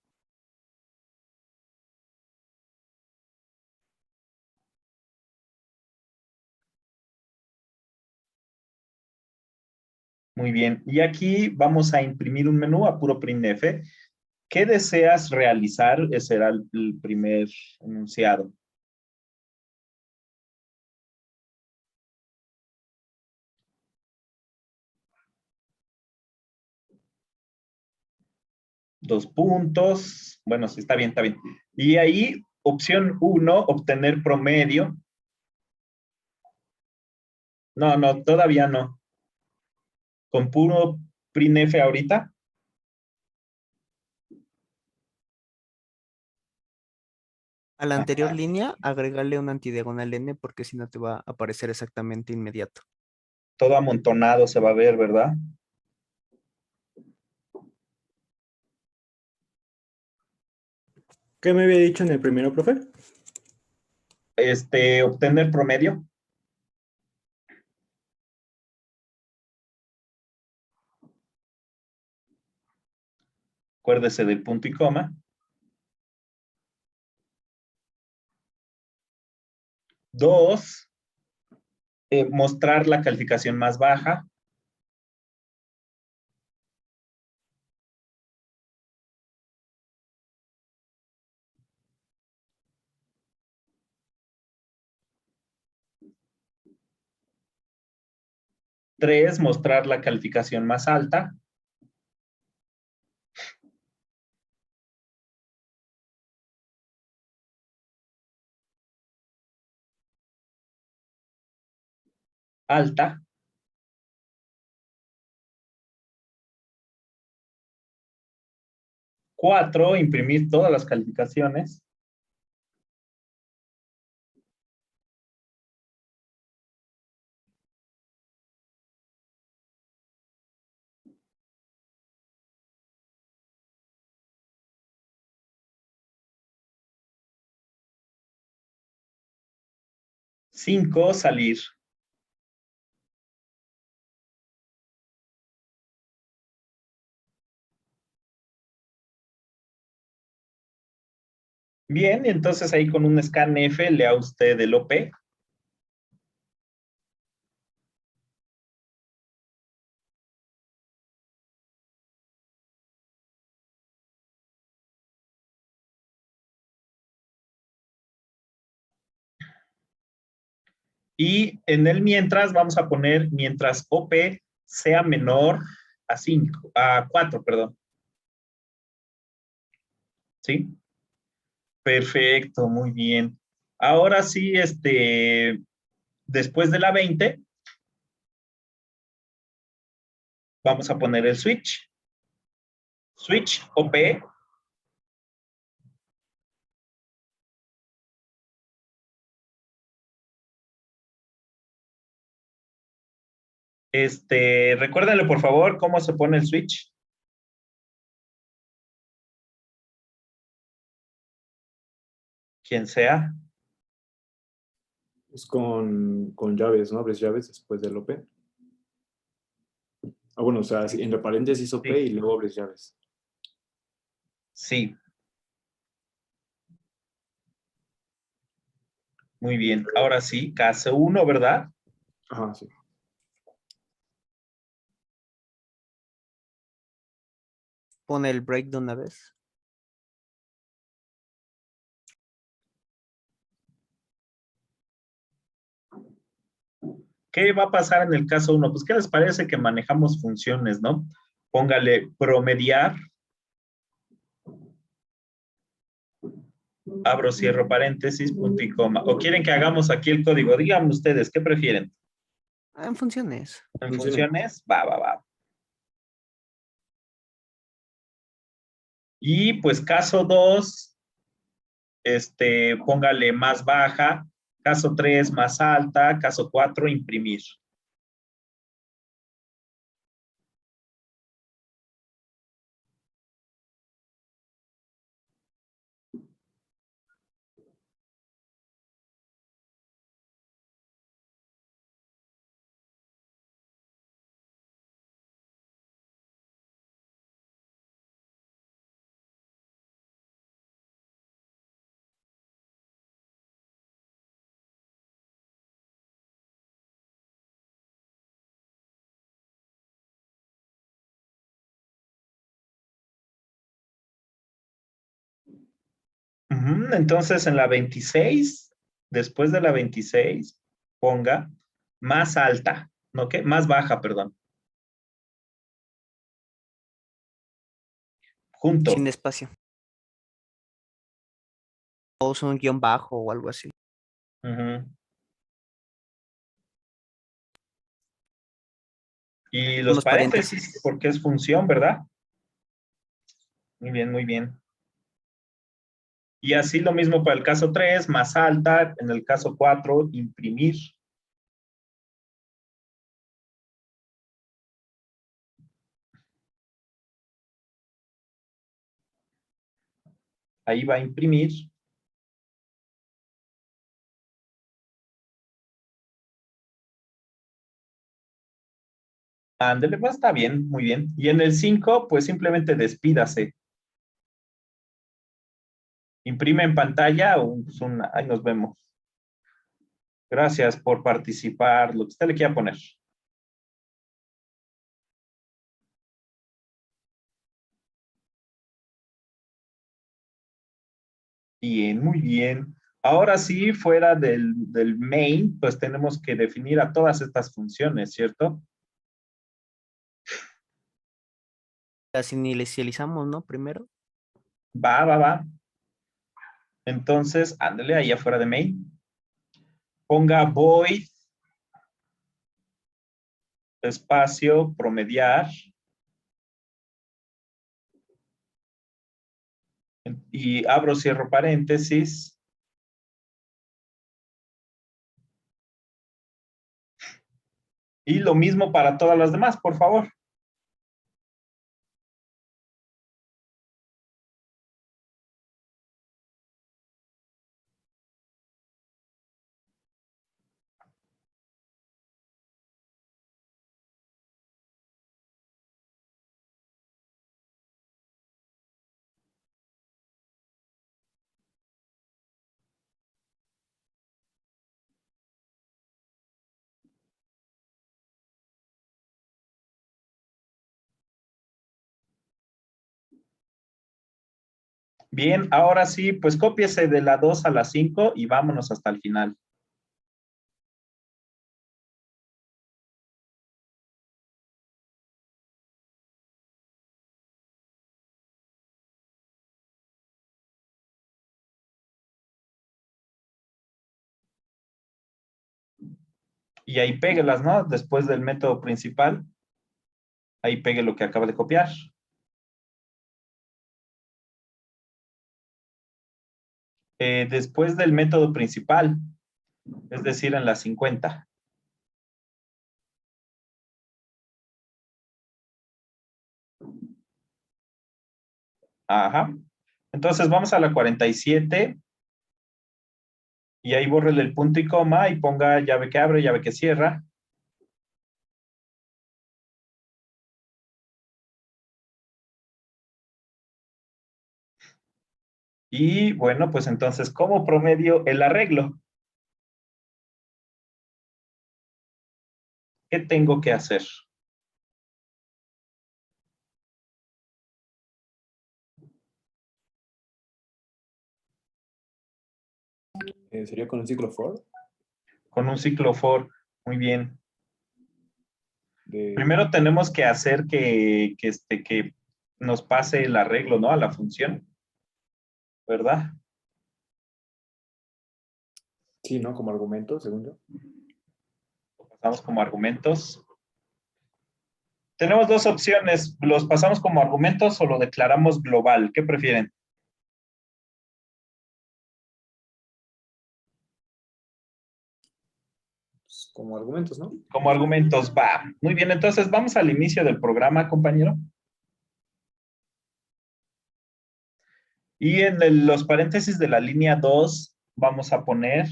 Muy bien. Y aquí vamos a imprimir un menú a puro printf. ¿Qué deseas realizar? Ese será el primer enunciado. Dos puntos. Bueno, sí, está bien, está bien. Y ahí, opción 1, obtener promedio. No, no, todavía no. Con puro printf ahorita. A la anterior línea, agregarle un antidiagonal n porque si no te va a aparecer exactamente inmediato. Todo amontonado se va a ver, ¿verdad? ¿Qué me había dicho en el primero, profe? Obtener promedio. Acuérdese del punto y coma. 2, mostrar la calificación más baja. Tres, mostrar la calificación más alta. Alta. 4, imprimir todas las calificaciones. 5, salir. Bien, entonces ahí con un scanf lea usted el OP. Y en el mientras vamos a poner mientras OP sea menor a 5, a 4, perdón. ¿Sí? Perfecto, muy bien. Ahora sí, después de la 20, vamos a poner el switch. Switch OP. Recuérdenle, por favor, cómo se pone el switch. Quien sea. Es con llaves, ¿no? Abres llaves después del OP. Ah, bueno, o sea, entre paréntesis OP Sí. y luego abres llaves. Sí. Muy bien. Ahora sí, caso 1, ¿verdad? Ajá, sí. Pone el break de una vez. ¿Qué va a pasar en el caso 1? Pues, ¿qué les parece que manejamos funciones, no? Póngale promediar. Abro, cierro paréntesis, punto y coma. ¿O quieren que hagamos aquí el código? Díganme ustedes, ¿qué prefieren? En funciones. ¿En funciones? Va. Y pues caso 2, póngale más baja. Caso 3, más alta. Caso 4, imprimir. Entonces, en la 26, después de la 26, ponga más alta, ¿no? ¿Qué? Más baja, perdón. Junto. Sin espacio. O usa un guión bajo o algo así. Y los Unos paréntesis, porque es función, ¿verdad? Muy bien, muy bien. Y así lo mismo para el caso 3, más alta. En el caso 4, imprimir. Ahí va a imprimir. Ándele, pues está bien, muy bien. Y en el 5, pues simplemente despídase. Imprime en pantalla o pues, ahí nos vemos. Gracias por participar, lo que usted le quiera poner. Bien, muy bien. Ahora sí, fuera del main, pues tenemos que definir a todas estas funciones, ¿cierto? Las inicializamos, ¿no? Primero. Va. Entonces, ándale ahí afuera de main. Ponga void, espacio, promediar. Y abro, cierro paréntesis. Y lo mismo para todas las demás, por favor. Bien, ahora sí, pues cópiese de la 2 a la 5 y vámonos hasta el final. Y ahí péguelas, ¿no? Después del método principal, ahí pegue lo que acaba de copiar. Después del método principal, es decir, en la 50. Ajá. Entonces vamos a la 47 y ahí bórrele el punto y coma y ponga llave que abre, llave que cierra. Y bueno, pues entonces, como promedio el arreglo. ¿Qué tengo que hacer? ¿Sería con un ciclo for? Con un ciclo for. Muy bien. De... Primero tenemos que hacer que nos pase el arreglo, ¿no? A la función. ¿Verdad? Sí, ¿no? Como argumento, según yo. Lo pasamos como argumentos. Tenemos dos opciones. ¿Los pasamos como argumentos o lo declaramos global? ¿Qué prefieren? Pues, como argumentos, ¿no? Como argumentos, va. Muy bien, entonces vamos al inicio del programa, compañero. Y en los paréntesis de la línea 2 vamos a poner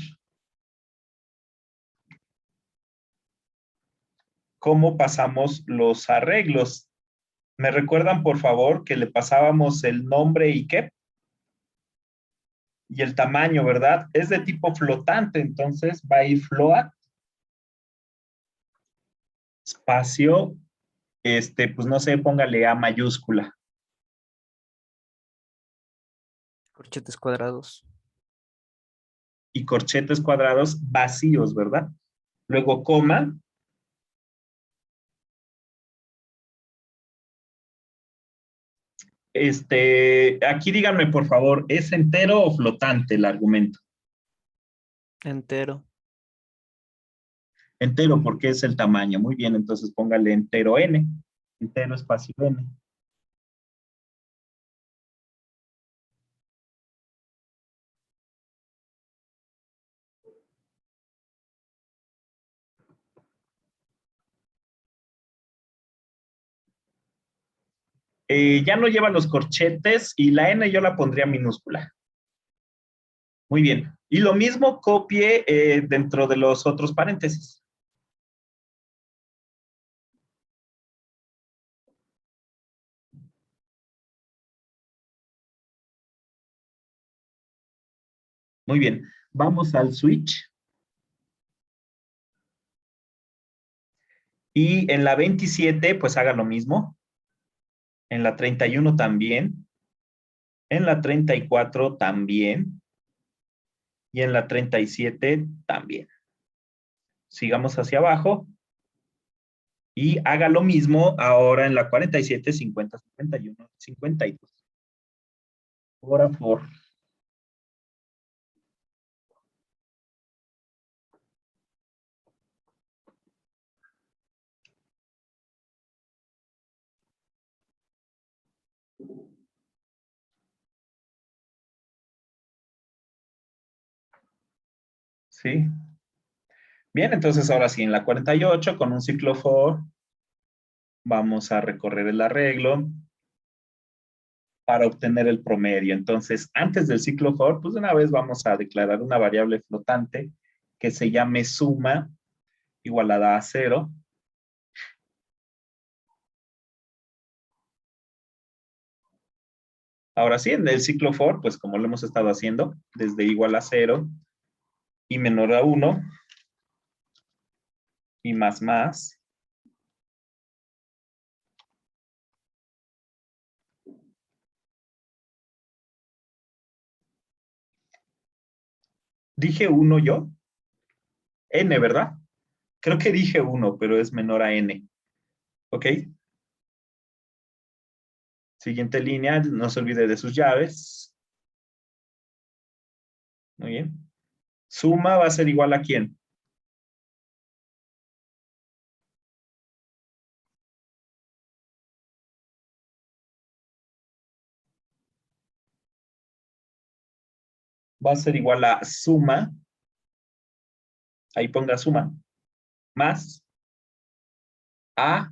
cómo pasamos los arreglos. ¿Me recuerdan, por favor, que le pasábamos el nombre y qué? Y el tamaño, ¿verdad? Es de tipo flotante, entonces va a ir float, espacio, pues no sé, póngale A mayúscula. Corchetes cuadrados. Y corchetes cuadrados vacíos, ¿verdad? Luego coma. Aquí díganme, por favor, ¿es entero o flotante el argumento? Entero. Entero, porque es el tamaño. Muy bien, entonces póngale entero n. Entero espacio n. Ya no lleva los corchetes y la N yo la pondría minúscula. Muy bien. Y lo mismo copie dentro de los otros paréntesis. Muy bien. Vamos al switch. Y en la 27, pues haga lo mismo. En la 31 también. En la 34 también. Y en la 37 también. Sigamos hacia abajo. Y haga lo mismo ahora en la 47, 50, 51, 52. Ahora por. ¿Sí? Bien, entonces ahora sí, en la 48, con un ciclo for, vamos a recorrer el arreglo para obtener el promedio. Entonces, antes del ciclo for, pues de una vez vamos a declarar una variable flotante que se llame suma igualada a 0. Ahora sí, en el ciclo for, pues como lo hemos estado haciendo, desde igual a 0 y menor a 1 y más. Dije 1 yo. N, ¿verdad? Creo que dije 1, pero es menor a N. ¿Ok? Siguiente línea, no se olvide de sus llaves. Muy bien. Suma va a ser igual a ¿quién? Va a ser igual a suma. Ahí ponga suma. Más A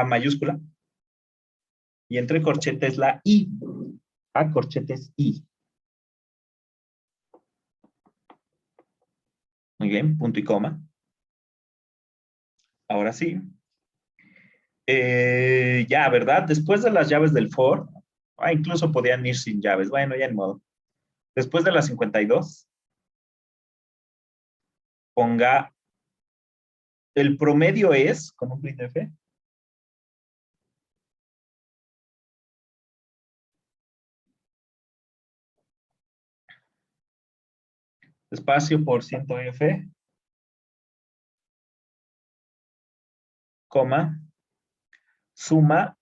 mayúscula. Y entre corchetes la I. A corchetes I. Muy bien, punto y coma. Ahora sí. Ya, ¿verdad? Después de las llaves del for, incluso podían ir sin llaves. Bueno, ya en modo. Después de las 52, ponga el promedio es, con un printf, espacio por ciento F, coma, suma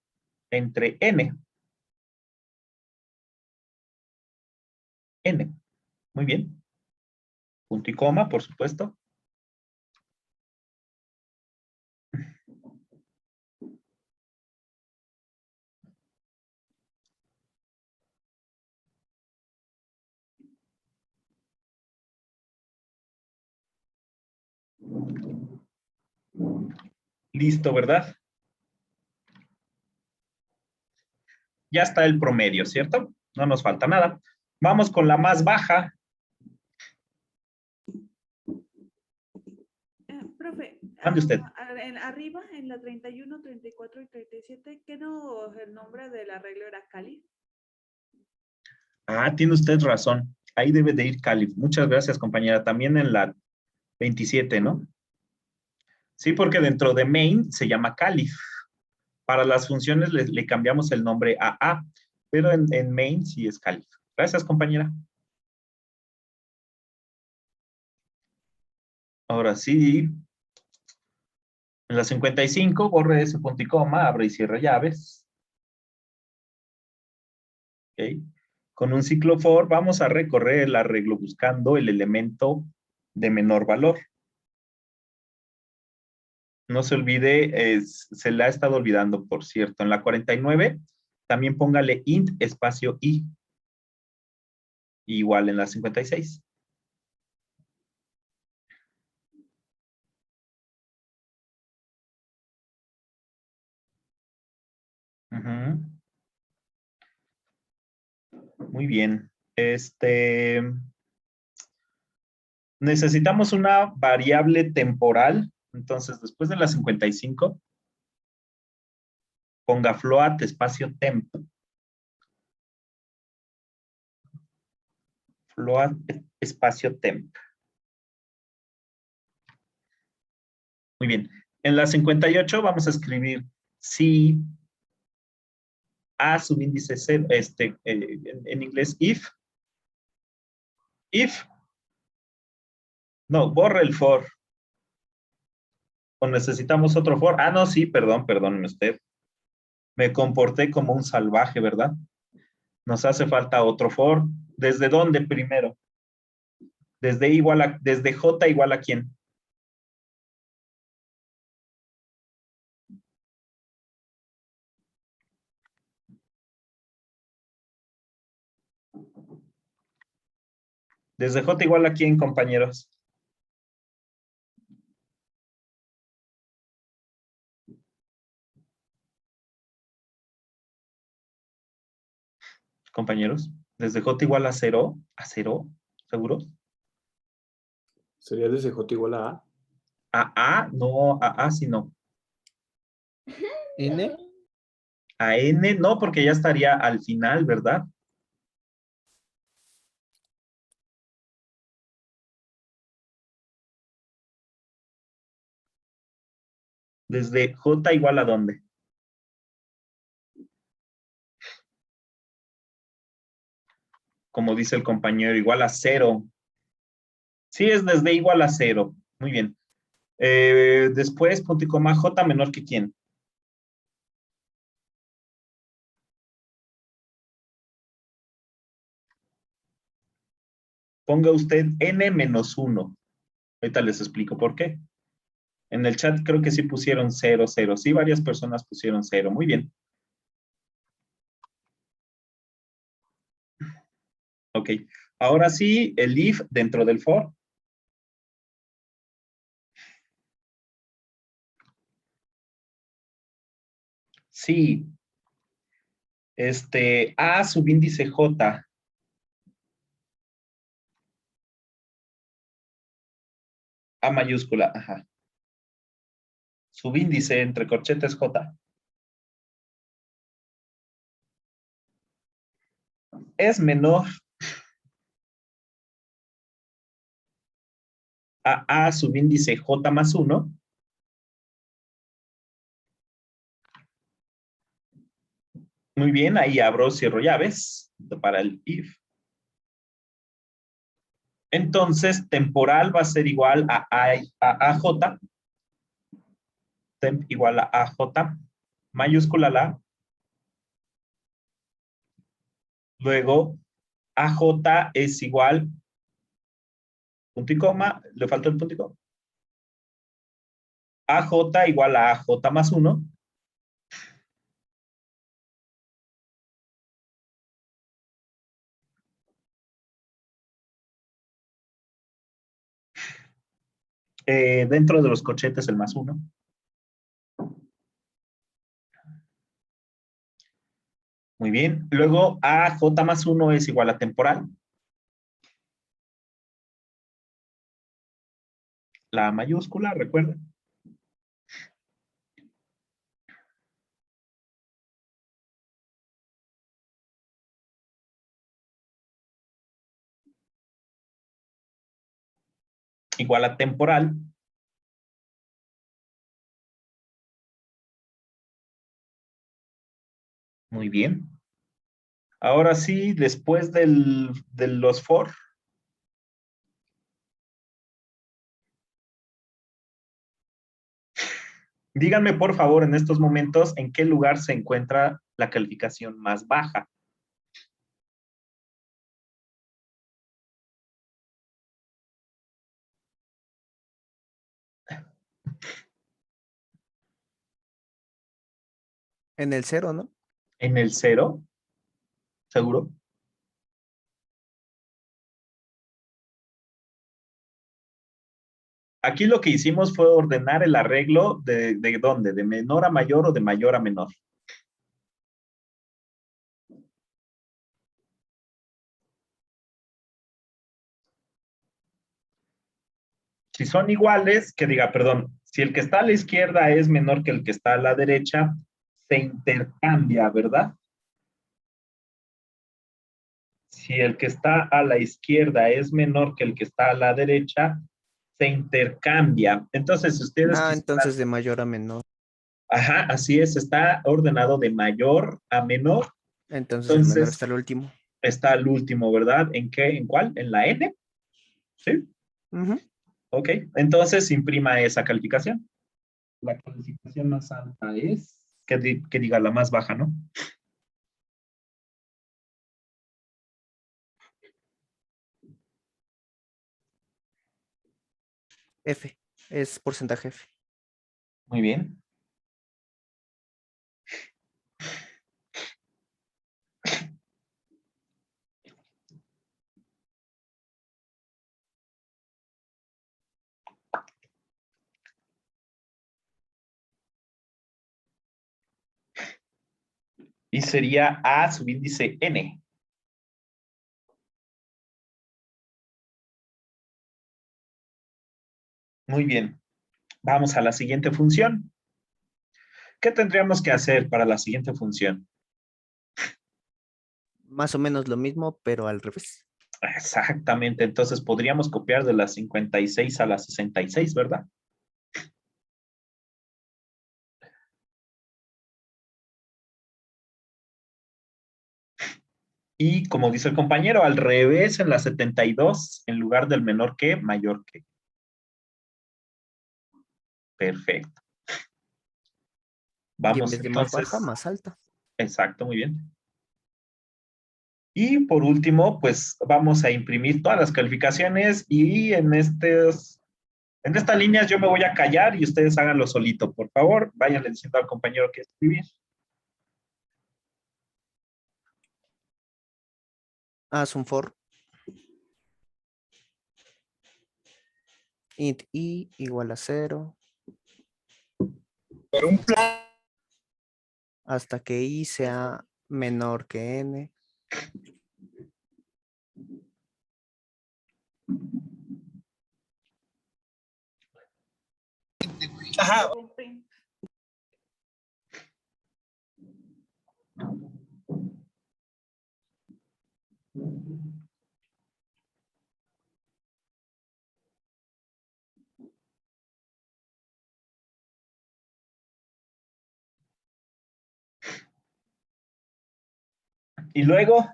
entre N. N. Muy bien. Punto y coma, por supuesto. Listo, ¿verdad? Ya está el promedio, ¿cierto? No nos falta nada. Vamos con la más baja. Profe, Ande usted. arriba, en la 31, 34 y 37, ¿qué no el nombre del arreglo era Cali? Tiene usted razón. Ahí debe de ir Calif. Muchas gracias, compañera. También en la 27, ¿no? Sí, porque dentro de main se llama Calif. Para las funciones le cambiamos el nombre a, pero en main sí es Calif. Gracias, compañera. Ahora sí. En la 55, borre ese punto y coma, abre y cierra llaves. ¿Ok? Con un ciclo for vamos a recorrer el arreglo buscando el elemento de menor valor. No se olvide, se le ha estado olvidando, por cierto. En la 49, también póngale int espacio i. Igual en la 56. Ujú. Muy bien. Necesitamos una variable temporal. Entonces, después de la 55, ponga float espacio temp. Float espacio temp. Muy bien. En la 58 vamos a escribir si a subíndice 0, en inglés if, no, borra el for. O necesitamos otro for. Ah, no, sí, perdóneme usted. Me comporté como un salvaje, ¿verdad? Nos hace falta otro for. ¿Desde dónde primero? Desde J igual a quién. Desde J igual a quién, compañeros. Compañeros, desde J igual a 0, ¿seguros? ¿Sería desde J igual a A? A, no, a sí no. N. A N, no, porque ya estaría al final, ¿verdad? Desde J igual a dónde. Como dice el compañero, igual a 0. Sí, es desde igual a 0. Muy bien. Después, punto y coma, J menor que quién. Ponga usted N menos 1. Ahorita les explico por qué. En el chat creo que sí pusieron 0, 0. Sí, varias personas pusieron 0. Muy bien. Ok. Ahora sí, el if dentro del for. Sí. A subíndice J. A mayúscula, ajá. Subíndice entre corchetes J. Es menor a subíndice J más 1. Muy bien, ahí abro, cierro llaves para el if. Entonces, temporal va a ser igual a AJ. Temp igual a AJ. Mayúscula la. Luego, AJ es igual, punto y coma, le falta el punto y coma. AJ igual a AJ más 1. Dentro de los corchetes el más 1. Muy bien. Luego AJ más 1 es igual a temporal. La mayúscula, recuerden. Igual a temporal. Muy bien. Ahora sí, después de los for. Díganme, por favor, en estos momentos, en qué lugar se encuentra la calificación más baja. En el 0, ¿no? En el 0, ¿seguro? Aquí lo que hicimos fue ordenar el arreglo de dónde, de menor a mayor o de mayor a menor. Si son iguales, que diga, perdón, si el que está a la izquierda es menor que el que está a la derecha, se intercambia, ¿verdad? Si el que está a la izquierda es menor que el que está a la derecha, se intercambia. Entonces, si ustedes Ah, quisieran, entonces de mayor a menor. ajá, así es, está ordenado de mayor a menor. Entonces el menor Entonces, está el último. está al último, ¿verdad? ¿En qué? ¿En cuál? ¿En la N? ¿Sí? Ujú. Ok, entonces imprima esa calificación. La calificación más alta es, que diga la más baja, ¿no? F. Es porcentaje F. Muy bien. Y sería A subíndice N. Muy bien. Vamos a la siguiente función. ¿Qué tendríamos que hacer para la siguiente función? Más o menos lo mismo, pero al revés. Exactamente. Entonces podríamos copiar de la 56 a la 66, ¿verdad? Y como dice el compañero, al revés en la 72, en lugar del menor que, mayor que. Perfecto. Y en Vamos vez de más entonces. baja, más alta. Exacto, muy bien. Y por último, pues vamos a imprimir todas las calificaciones y en estas líneas yo me voy a callar y ustedes háganlo solito. Por favor, váyanle diciendo al compañero que escribir. Haz un for. Int i igual a 0. Por un plan. Hasta que i sea menor que n. Ajá. Y luego,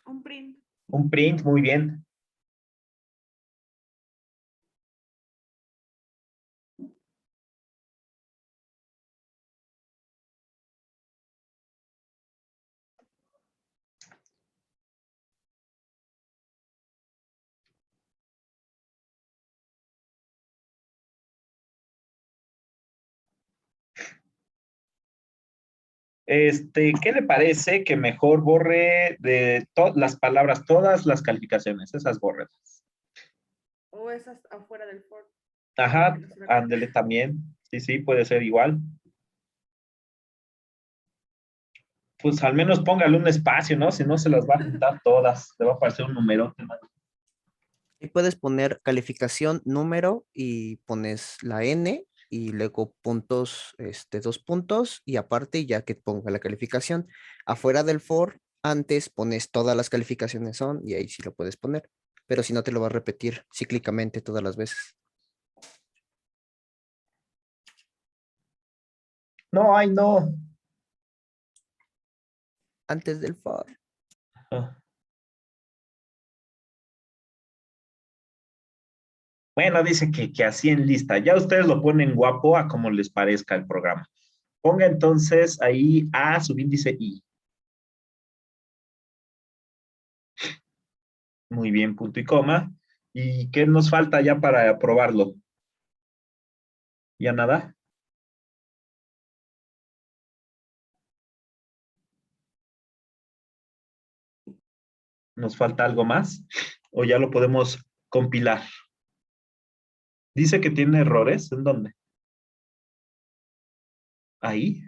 Un print. un print, muy bien. ¿Qué le parece que mejor borre de las palabras, todas las calificaciones? Esas bórrelas. O esas afuera del for. Ajá, ándele también. Sí, sí, puede ser igual. Pues al menos póngale un espacio, ¿no? Si no, se las va a juntar todas. Le va a aparecer un numerote, ¿no? Y puedes poner calificación, número y pones la n y luego puntos, 2 puntos y aparte ya que ponga la calificación. Afuera del for, antes pones todas las calificaciones son y ahí sí lo puedes poner. Pero si no te lo va a repetir cíclicamente todas las veces. No, ay, no. Antes del for. Ah. Bueno, dice que así en lista. Ya ustedes lo ponen guapo a como les parezca el programa. Ponga entonces ahí A subíndice I. Muy bien, punto y coma. ¿Y qué nos falta ya para probarlo? ¿Ya nada? ¿Nos falta algo más? ¿O ya lo podemos compilar? Dice que tiene errores. ¿En dónde? Ahí.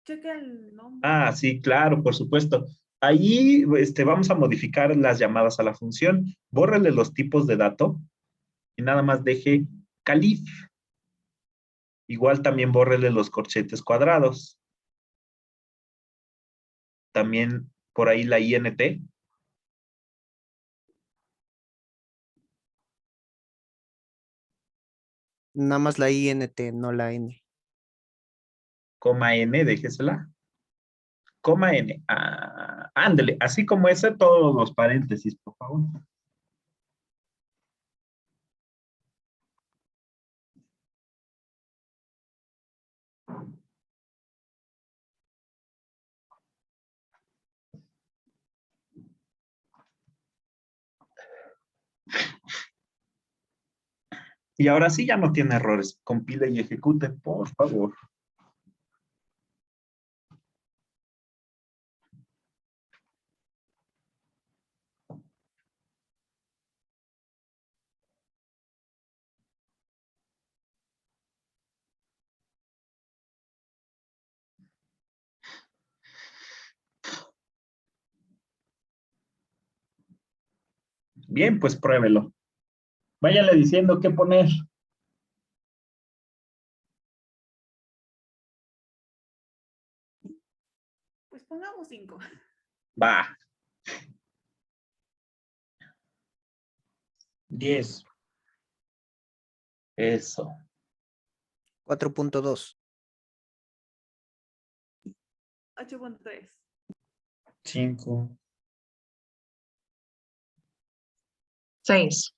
Checa el nombre. Ah, sí, claro, por supuesto. ahí vamos a modificar las llamadas a la función. Bórrele los tipos de dato y nada más deje calif. Igual también bórrele los corchetes cuadrados. También por ahí la int. Nada más la INT, no la N. Coma N, déjesela. Coma N. Ah, ándele, así como ese, todos los paréntesis, por favor. Y ahora sí ya no tiene errores. Compile y ejecute, por favor. Bien, pues pruébelo. Váyale diciendo qué poner. Pues pongamos 5. Va. 10. Eso. 4.2. 8.3. 5. 6.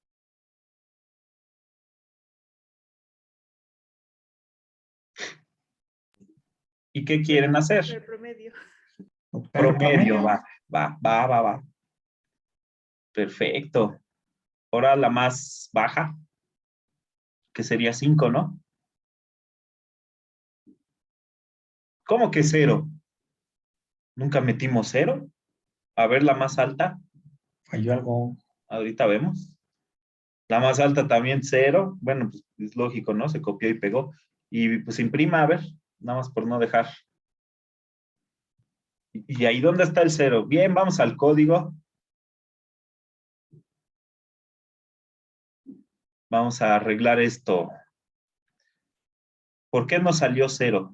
¿Y qué quieren hacer? El promedio. Promedio, va. Perfecto. Ahora la más baja, que sería 5, ¿no? ¿Cómo que 0? ¿Nunca metimos 0? A ver, la más alta. Falló algo. Ahorita vemos. La más alta también 0. Bueno, pues es lógico, ¿no? Se copió y pegó. Y pues imprima, a ver, nada más por no dejar. ¿Y ahí dónde está el 0? Bien, vamos al código. Vamos a arreglar esto. ¿Por qué no salió 0?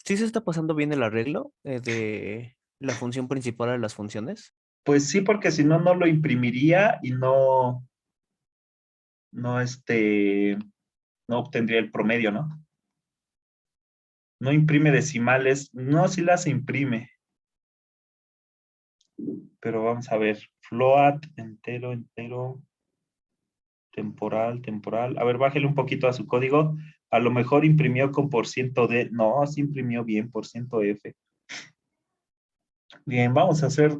¿Sí se está pasando bien el arreglo de la función principal a las funciones? Pues sí, porque si no, no lo imprimiría y no obtendría el promedio, ¿no? No imprime decimales. No, sí las imprime. Pero vamos a ver. Float, entero, temporal. A ver, bájele un poquito a su código. A lo mejor imprimió con %D. No, sí imprimió bien, %F. Bien, vamos a hacer.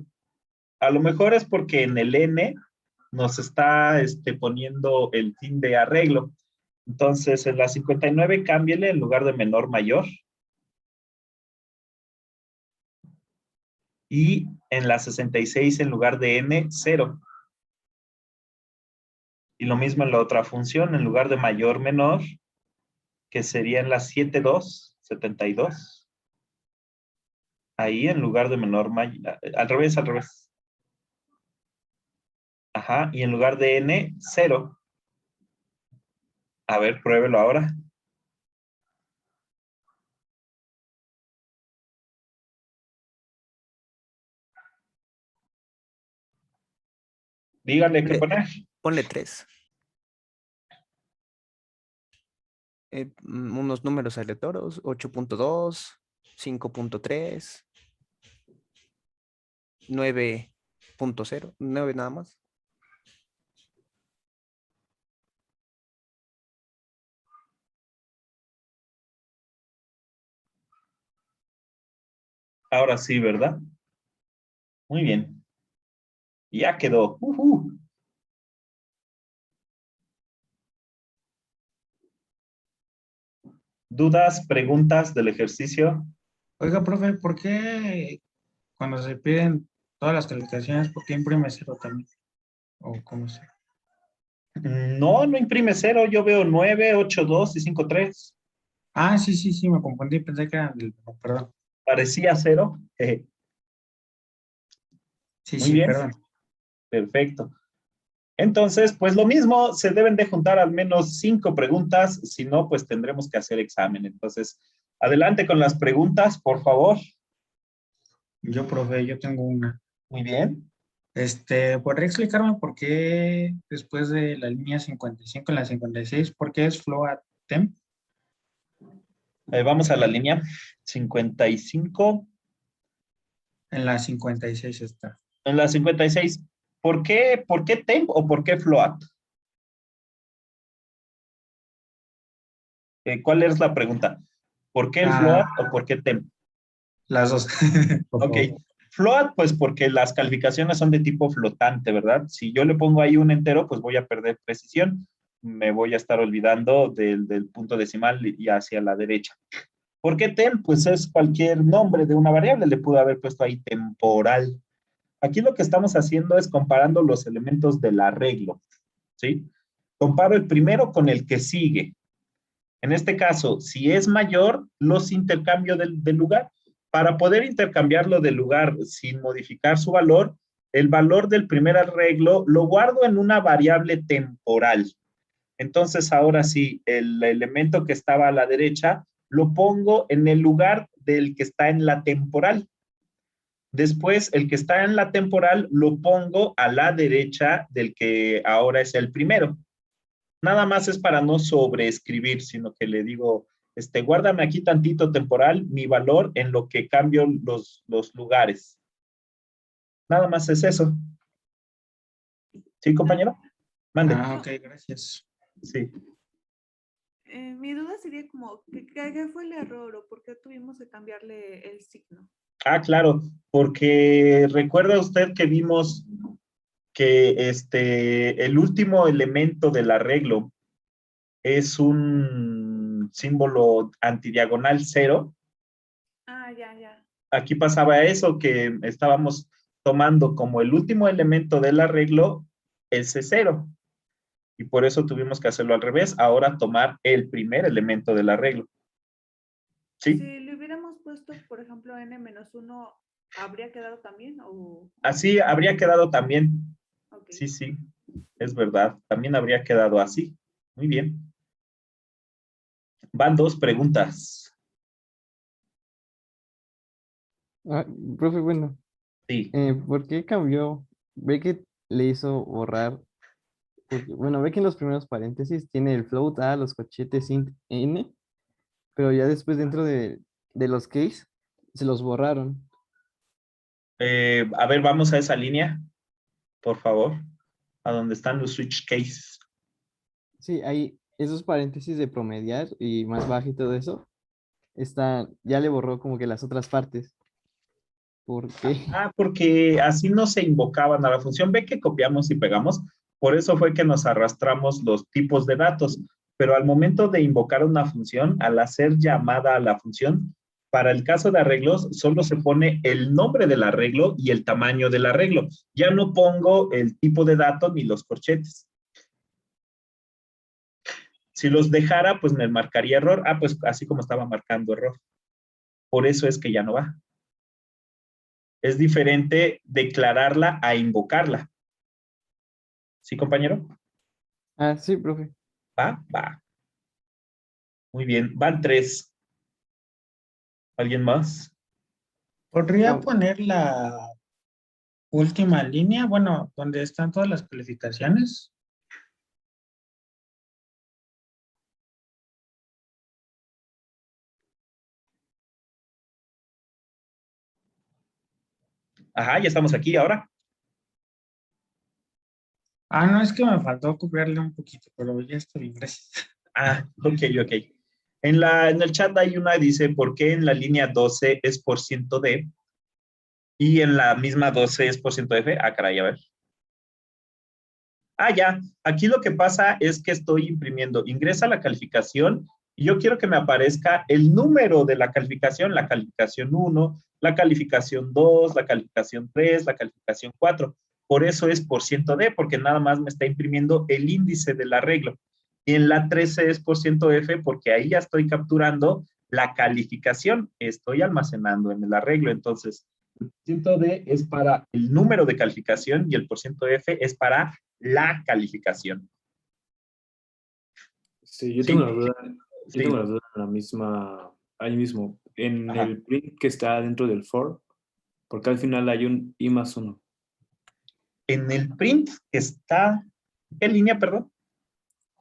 A lo mejor es porque en el N nos está poniendo el fin de arreglo. Entonces, en la 59 cámbiele en lugar de menor, mayor. Y en la 66 en lugar de N, 0. Y lo mismo en la otra función, en lugar de mayor, menor, que sería en la 72. Ahí en lugar de menor, mayor, al revés. Ajá, y en lugar de N, 0. A ver, pruébelo ahora. Dígale qué poner. Ponle 3. Unos números aleatorios, 8.2, 5.3, 9.0, 9 nada más. Ahora sí, ¿verdad? Muy bien. Ya quedó. ¿Dudas, preguntas del ejercicio? Oiga, profe, ¿por qué cuando se piden todas las calificaciones, por qué imprime cero también? ¿O cómo se? No, no imprime cero. Yo veo 9, 8, 2 y 5, 3. Ah, sí, sí, sí, me confundí, pensé que eran del, perdón. Parecía cero. Sí, Muy sí, bien. perdón. Perfecto. Entonces, pues lo mismo, se deben de juntar al menos 5 preguntas, si no, pues tendremos que hacer examen. Entonces, adelante con las preguntas, por favor. Yo, profe, yo tengo una. Muy bien. ¿Podría explicarme por qué después de la línea 55 en la 56, por qué es float temp? Vamos a la línea 55. En la 56 está. En la 56. ¿Por qué temp o por qué float? ¿Cuál es la pregunta? ¿Por qué el float o por qué temp? Las dos. Ok. Float, pues porque las calificaciones son de tipo flotante, ¿verdad? Si yo le pongo ahí un entero, pues voy a perder precisión. Me voy a estar olvidando del punto decimal y hacia la derecha. ¿Por qué temp? Pues es cualquier nombre de una variable. Le pude haber puesto ahí temporal. Aquí lo que estamos haciendo es comparando los elementos del arreglo, ¿sí? Comparo el primero con el que sigue. En este caso, si es mayor, los intercambio del lugar. Para poder intercambiarlo del lugar sin modificar su valor, el valor del primer arreglo lo guardo en una variable temporal. Entonces, ahora sí, el elemento que estaba a la derecha lo pongo en el lugar del que está en la temporal. Después, el que está en la temporal lo pongo a la derecha del que ahora es el primero. Nada más es para no sobreescribir, sino que le digo, guárdame aquí tantito temporal, mi valor en lo que cambio los lugares. Nada más es eso. ¿Sí, compañero? Mande. Ah, ok, gracias. Sí. Mi duda sería como, ¿qué fue el error o por qué tuvimos que cambiarle el signo? Ah, claro, porque recuerda usted que vimos que el último elemento del arreglo es un símbolo antidiagonal 0. Ah, ya. Aquí pasaba eso, que estábamos tomando como el último elemento del arreglo ese 0. Y por eso tuvimos que hacerlo al revés. Ahora tomar el primer elemento del arreglo. ¿Sí? Si le hubiéramos puesto, por ejemplo, n-1, ¿habría quedado también? Así habría quedado también. Okay. Sí, es verdad. También habría quedado así. Muy bien. Van 2 preguntas. Ah, profe, bueno, Sí. ¿por qué cambió? Ve que le hizo borrar, porque, bueno, ve que en los primeros paréntesis tiene el float A, los corchetes int n, pero ya después dentro de los case se los borraron. A ver, vamos a esa línea, por favor, a donde están los switch cases. Sí, hay esos paréntesis de promediar y más bajo y todo eso, ya le borró como que las otras partes. ¿Por qué? Porque así no se invocaban a la función. Ve que copiamos y pegamos. Por eso fue que nos arrastramos los tipos de datos. Pero al momento de invocar una función, al hacer llamada a la función, para el caso de arreglos, solo se pone el nombre del arreglo y el tamaño del arreglo. Ya no pongo el tipo de datos ni los corchetes. Si los dejara, pues me marcaría error. Pues así como estaba marcando error. Por eso es que ya no va. Es diferente declararla a invocarla. ¿Sí, compañero? Ah, sí, profe. Va. Muy bien. Van 3. ¿Alguien más? ¿Podría poner la última línea? Bueno, donde están todas las calificaciones. Ajá, ya estamos aquí ahora. No, es que me faltó copiarle un poquito, pero ya estoy bien, gracias. Ok. En el chat hay una que dice, ¿por qué en la línea 12 es % D? Y en la misma 12 es % F. Caray, a ver. Ya. Aquí lo que pasa es que estoy imprimiendo. Ingresa la calificación Y yo quiero que me aparezca el número de la calificación 1, la calificación 2, la calificación 3, la calificación 4. Por eso es %D, porque nada más me está imprimiendo el índice del arreglo. Y en la 13 es %F, porque ahí ya estoy capturando la calificación, estoy almacenando en el arreglo. Entonces, el %D es para el número de calificación y el %F es para la calificación. Sí, yo Sí. tengo la duda. Yo Sí. tengo la duda en la misma, ahí mismo, en Ajá. el print que está dentro del for, porque al final hay un I+1. En el print está, ¿qué línea, perdón?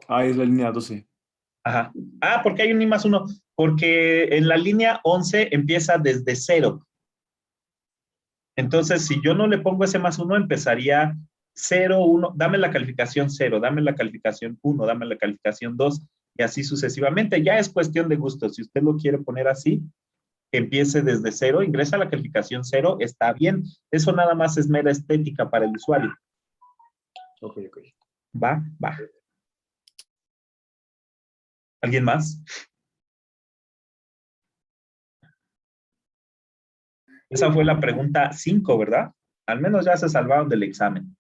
Ah, es la línea 12. Ajá. Ah, porque hay un I+1, porque en la línea 11 empieza desde 0. Entonces, si yo no le pongo ese +1, empezaría 0, 1, dame la calificación 0, dame la calificación 1, dame la calificación 2, y así sucesivamente. Ya es cuestión de gusto. Si usted lo quiere poner así, que empiece desde 0, ingresa a la calificación 0, está bien. Eso nada más es mera estética para el usuario. Ok. Va. ¿Alguien más? Esa fue la pregunta 5, ¿verdad? Al menos ya se salvaron del examen.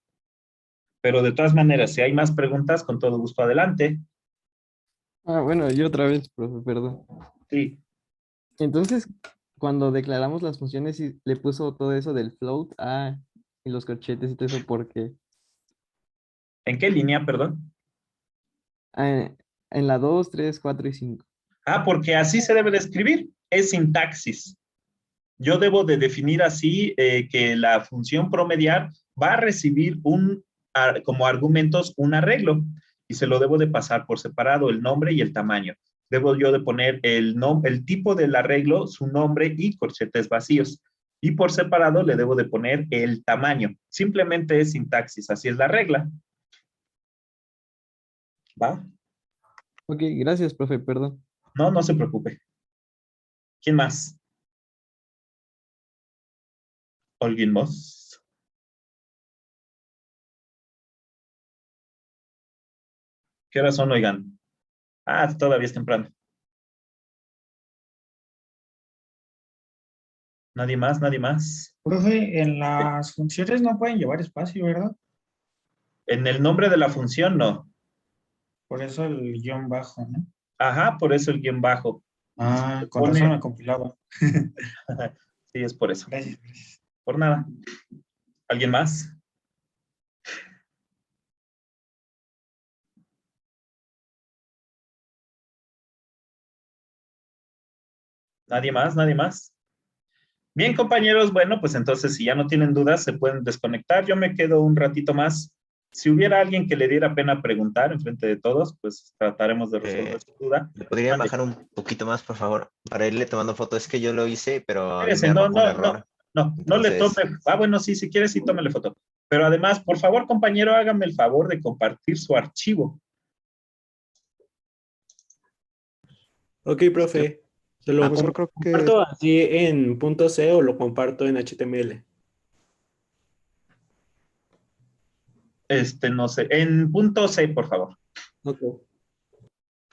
Pero de todas maneras, si hay más preguntas, con todo gusto, adelante. Bueno, y otra vez, profe, perdón. Sí. Entonces, cuando declaramos las funciones y le puso todo eso del float, y los corchetes y todo eso, ¿por qué? ¿En qué línea, perdón? En la 2, 3, 4 y 5. Porque así se debe de escribir. Es sintaxis. Yo debo de definir así que la función promediar va a recibir como argumentos un arreglo y se lo debo de pasar por separado, el nombre y el tamaño. Debo yo de poner el tipo del arreglo, su nombre y corchetes vacíos. Y por separado le debo de poner el tamaño. Simplemente es sintaxis, así es la regla. ¿Va? Ok, gracias, profe, perdón. No se preocupe. ¿Quién más? ¿Alguien más? ¿Qué horas son, oigan? Todavía es temprano. ¿Nadie más? ¿Nadie más? Profe, en las funciones no pueden llevar espacio, ¿verdad? En el nombre de la función, no. Por eso el guión bajo, ¿no? Ajá, por eso el guión bajo. Con razón me compilaba. Sí, es por eso. Gracias. Por nada. ¿Alguien más? ¿Nadie más? ¿Nadie más? Bien, compañeros, bueno, pues entonces si ya no tienen dudas, se pueden desconectar. Yo me quedo un ratito más. Si hubiera alguien que le diera pena preguntar en frente de todos, pues trataremos de resolver su duda. ¿Me podrían Mande. bajar un poquito más, por favor? Para irle tomando fotos. Es que yo lo hice, pero a mí Espérese, me no arrojó un error. no le Entonces, tome. Bueno, sí, si quiere, sí, tómele foto. Pero además, por favor, compañero, hágame el favor de compartir su archivo. Ok, profe. ¿Se lo Profesor, creo que comparto así en .c o lo comparto en HTML? No sé, en .c, por favor. Ok.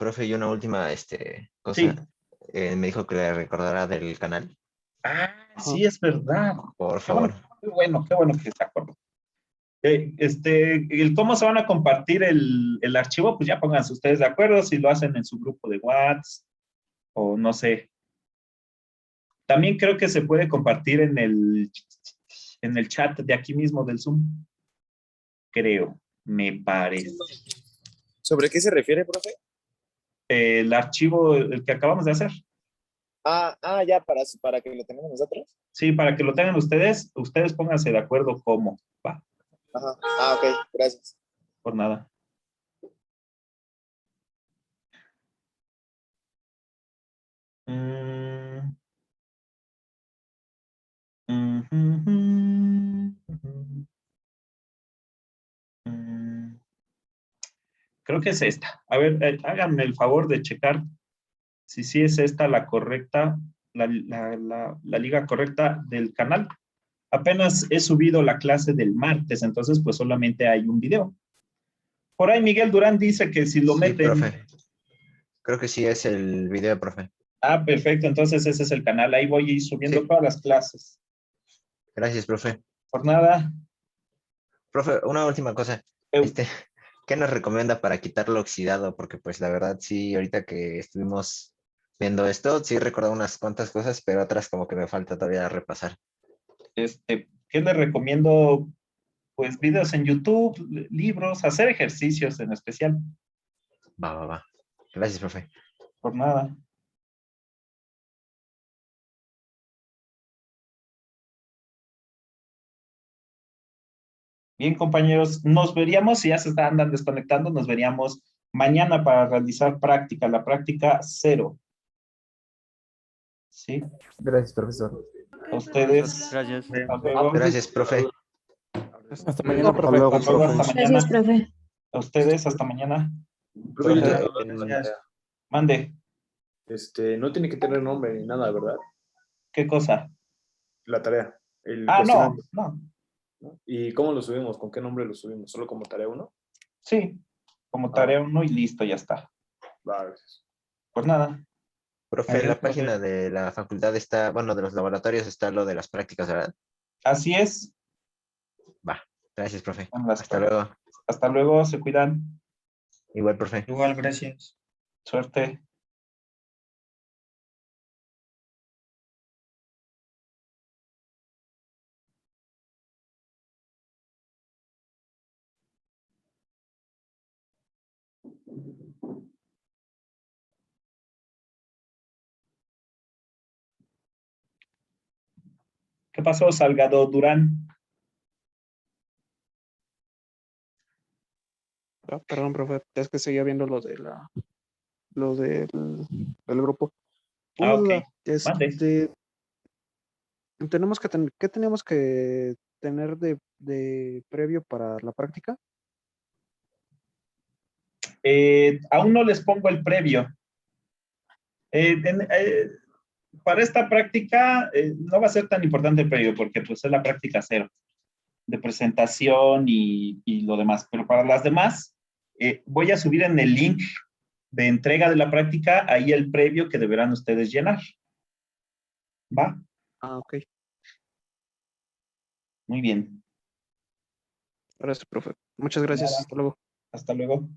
profe, y una última cosa. Sí. Me dijo que le recordara del canal. Sí, es verdad. Por favor. Qué bueno que se acordó. El cómo se van a compartir el archivo, pues ya pónganse ustedes de acuerdo si lo hacen en su grupo de WhatsApp o no sé. También creo que se puede compartir en el chat de aquí mismo del Zoom. Creo, me parece. ¿Sobre qué se refiere, profe? El archivo, el que acabamos de hacer. Ya, para que lo tengamos nosotros. Sí, para que lo tengan ustedes pónganse de acuerdo cómo va. Ajá. Ok, gracias. Por nada. Creo que es esta. A ver, háganme el favor de checar si sí es esta la correcta, la liga correcta del canal. Apenas he subido la clase del martes, entonces pues solamente hay un video. Por ahí Miguel Durán dice que si lo Sí, meten, profe. Creo que sí es el video, profe. Ah, perfecto. Entonces ese es el canal. Ahí voy a ir subiendo Sí. todas las clases. Gracias, profe. Por nada. Profe, una última cosa. ¿Qué nos recomienda para quitarlo oxidado? Porque pues la verdad sí, ahorita que estuvimos viendo esto, sí recordado unas cuantas cosas, pero otras como que me falta todavía repasar. ¿Qué les recomiendo? Pues videos en YouTube, libros, hacer ejercicios en especial. Va. Gracias, profe. Por nada. Bien, compañeros, nos veríamos, si ya andan desconectando, nos veríamos mañana para realizar práctica, la práctica 0. ¿Sí? Gracias, profesor. A ustedes. Gracias. Hasta luego. Gracias, profe. Hasta mañana, profe. Hasta luego, hasta mañana. Gracias, profe. A ustedes, hasta mañana. Profe, yo Profe, tengo una gracias. tarea. Mande. No tiene que tener nombre ni nada, ¿verdad? ¿Qué cosa? La tarea. El Ah, no, cuestionario. no. ¿No? ¿Y cómo lo subimos? ¿Con qué nombre lo subimos? ¿Solo como tarea 1? Sí, como tarea 1 y listo, ya está. Va, gracias. Pues nada. Profe, Adiós, en la profe. página de la facultad está, bueno, de los laboratorios está lo de las prácticas, ¿verdad? Así es. Va. Gracias, profe. Son las Hasta luego. Hasta luego, se cuidan. Igual, profe. Igual, gracias. Suerte. ¿Qué pasó, Salgado Durán? Perdón, profe, es que seguía viendo lo del grupo. Una Ok. duda, Mande. ¿qué tenemos que tener de previo para la práctica? Aún no les pongo el previo. Para esta práctica no va a ser tan importante el previo porque pues es la práctica 0 de presentación y lo demás. Pero para las demás, voy a subir en el link de entrega de la práctica ahí el previo que deberán ustedes llenar. ¿Va? Ah, ok. Muy bien. Gracias, profe. Muchas gracias. Nada. Hasta luego. Hasta luego.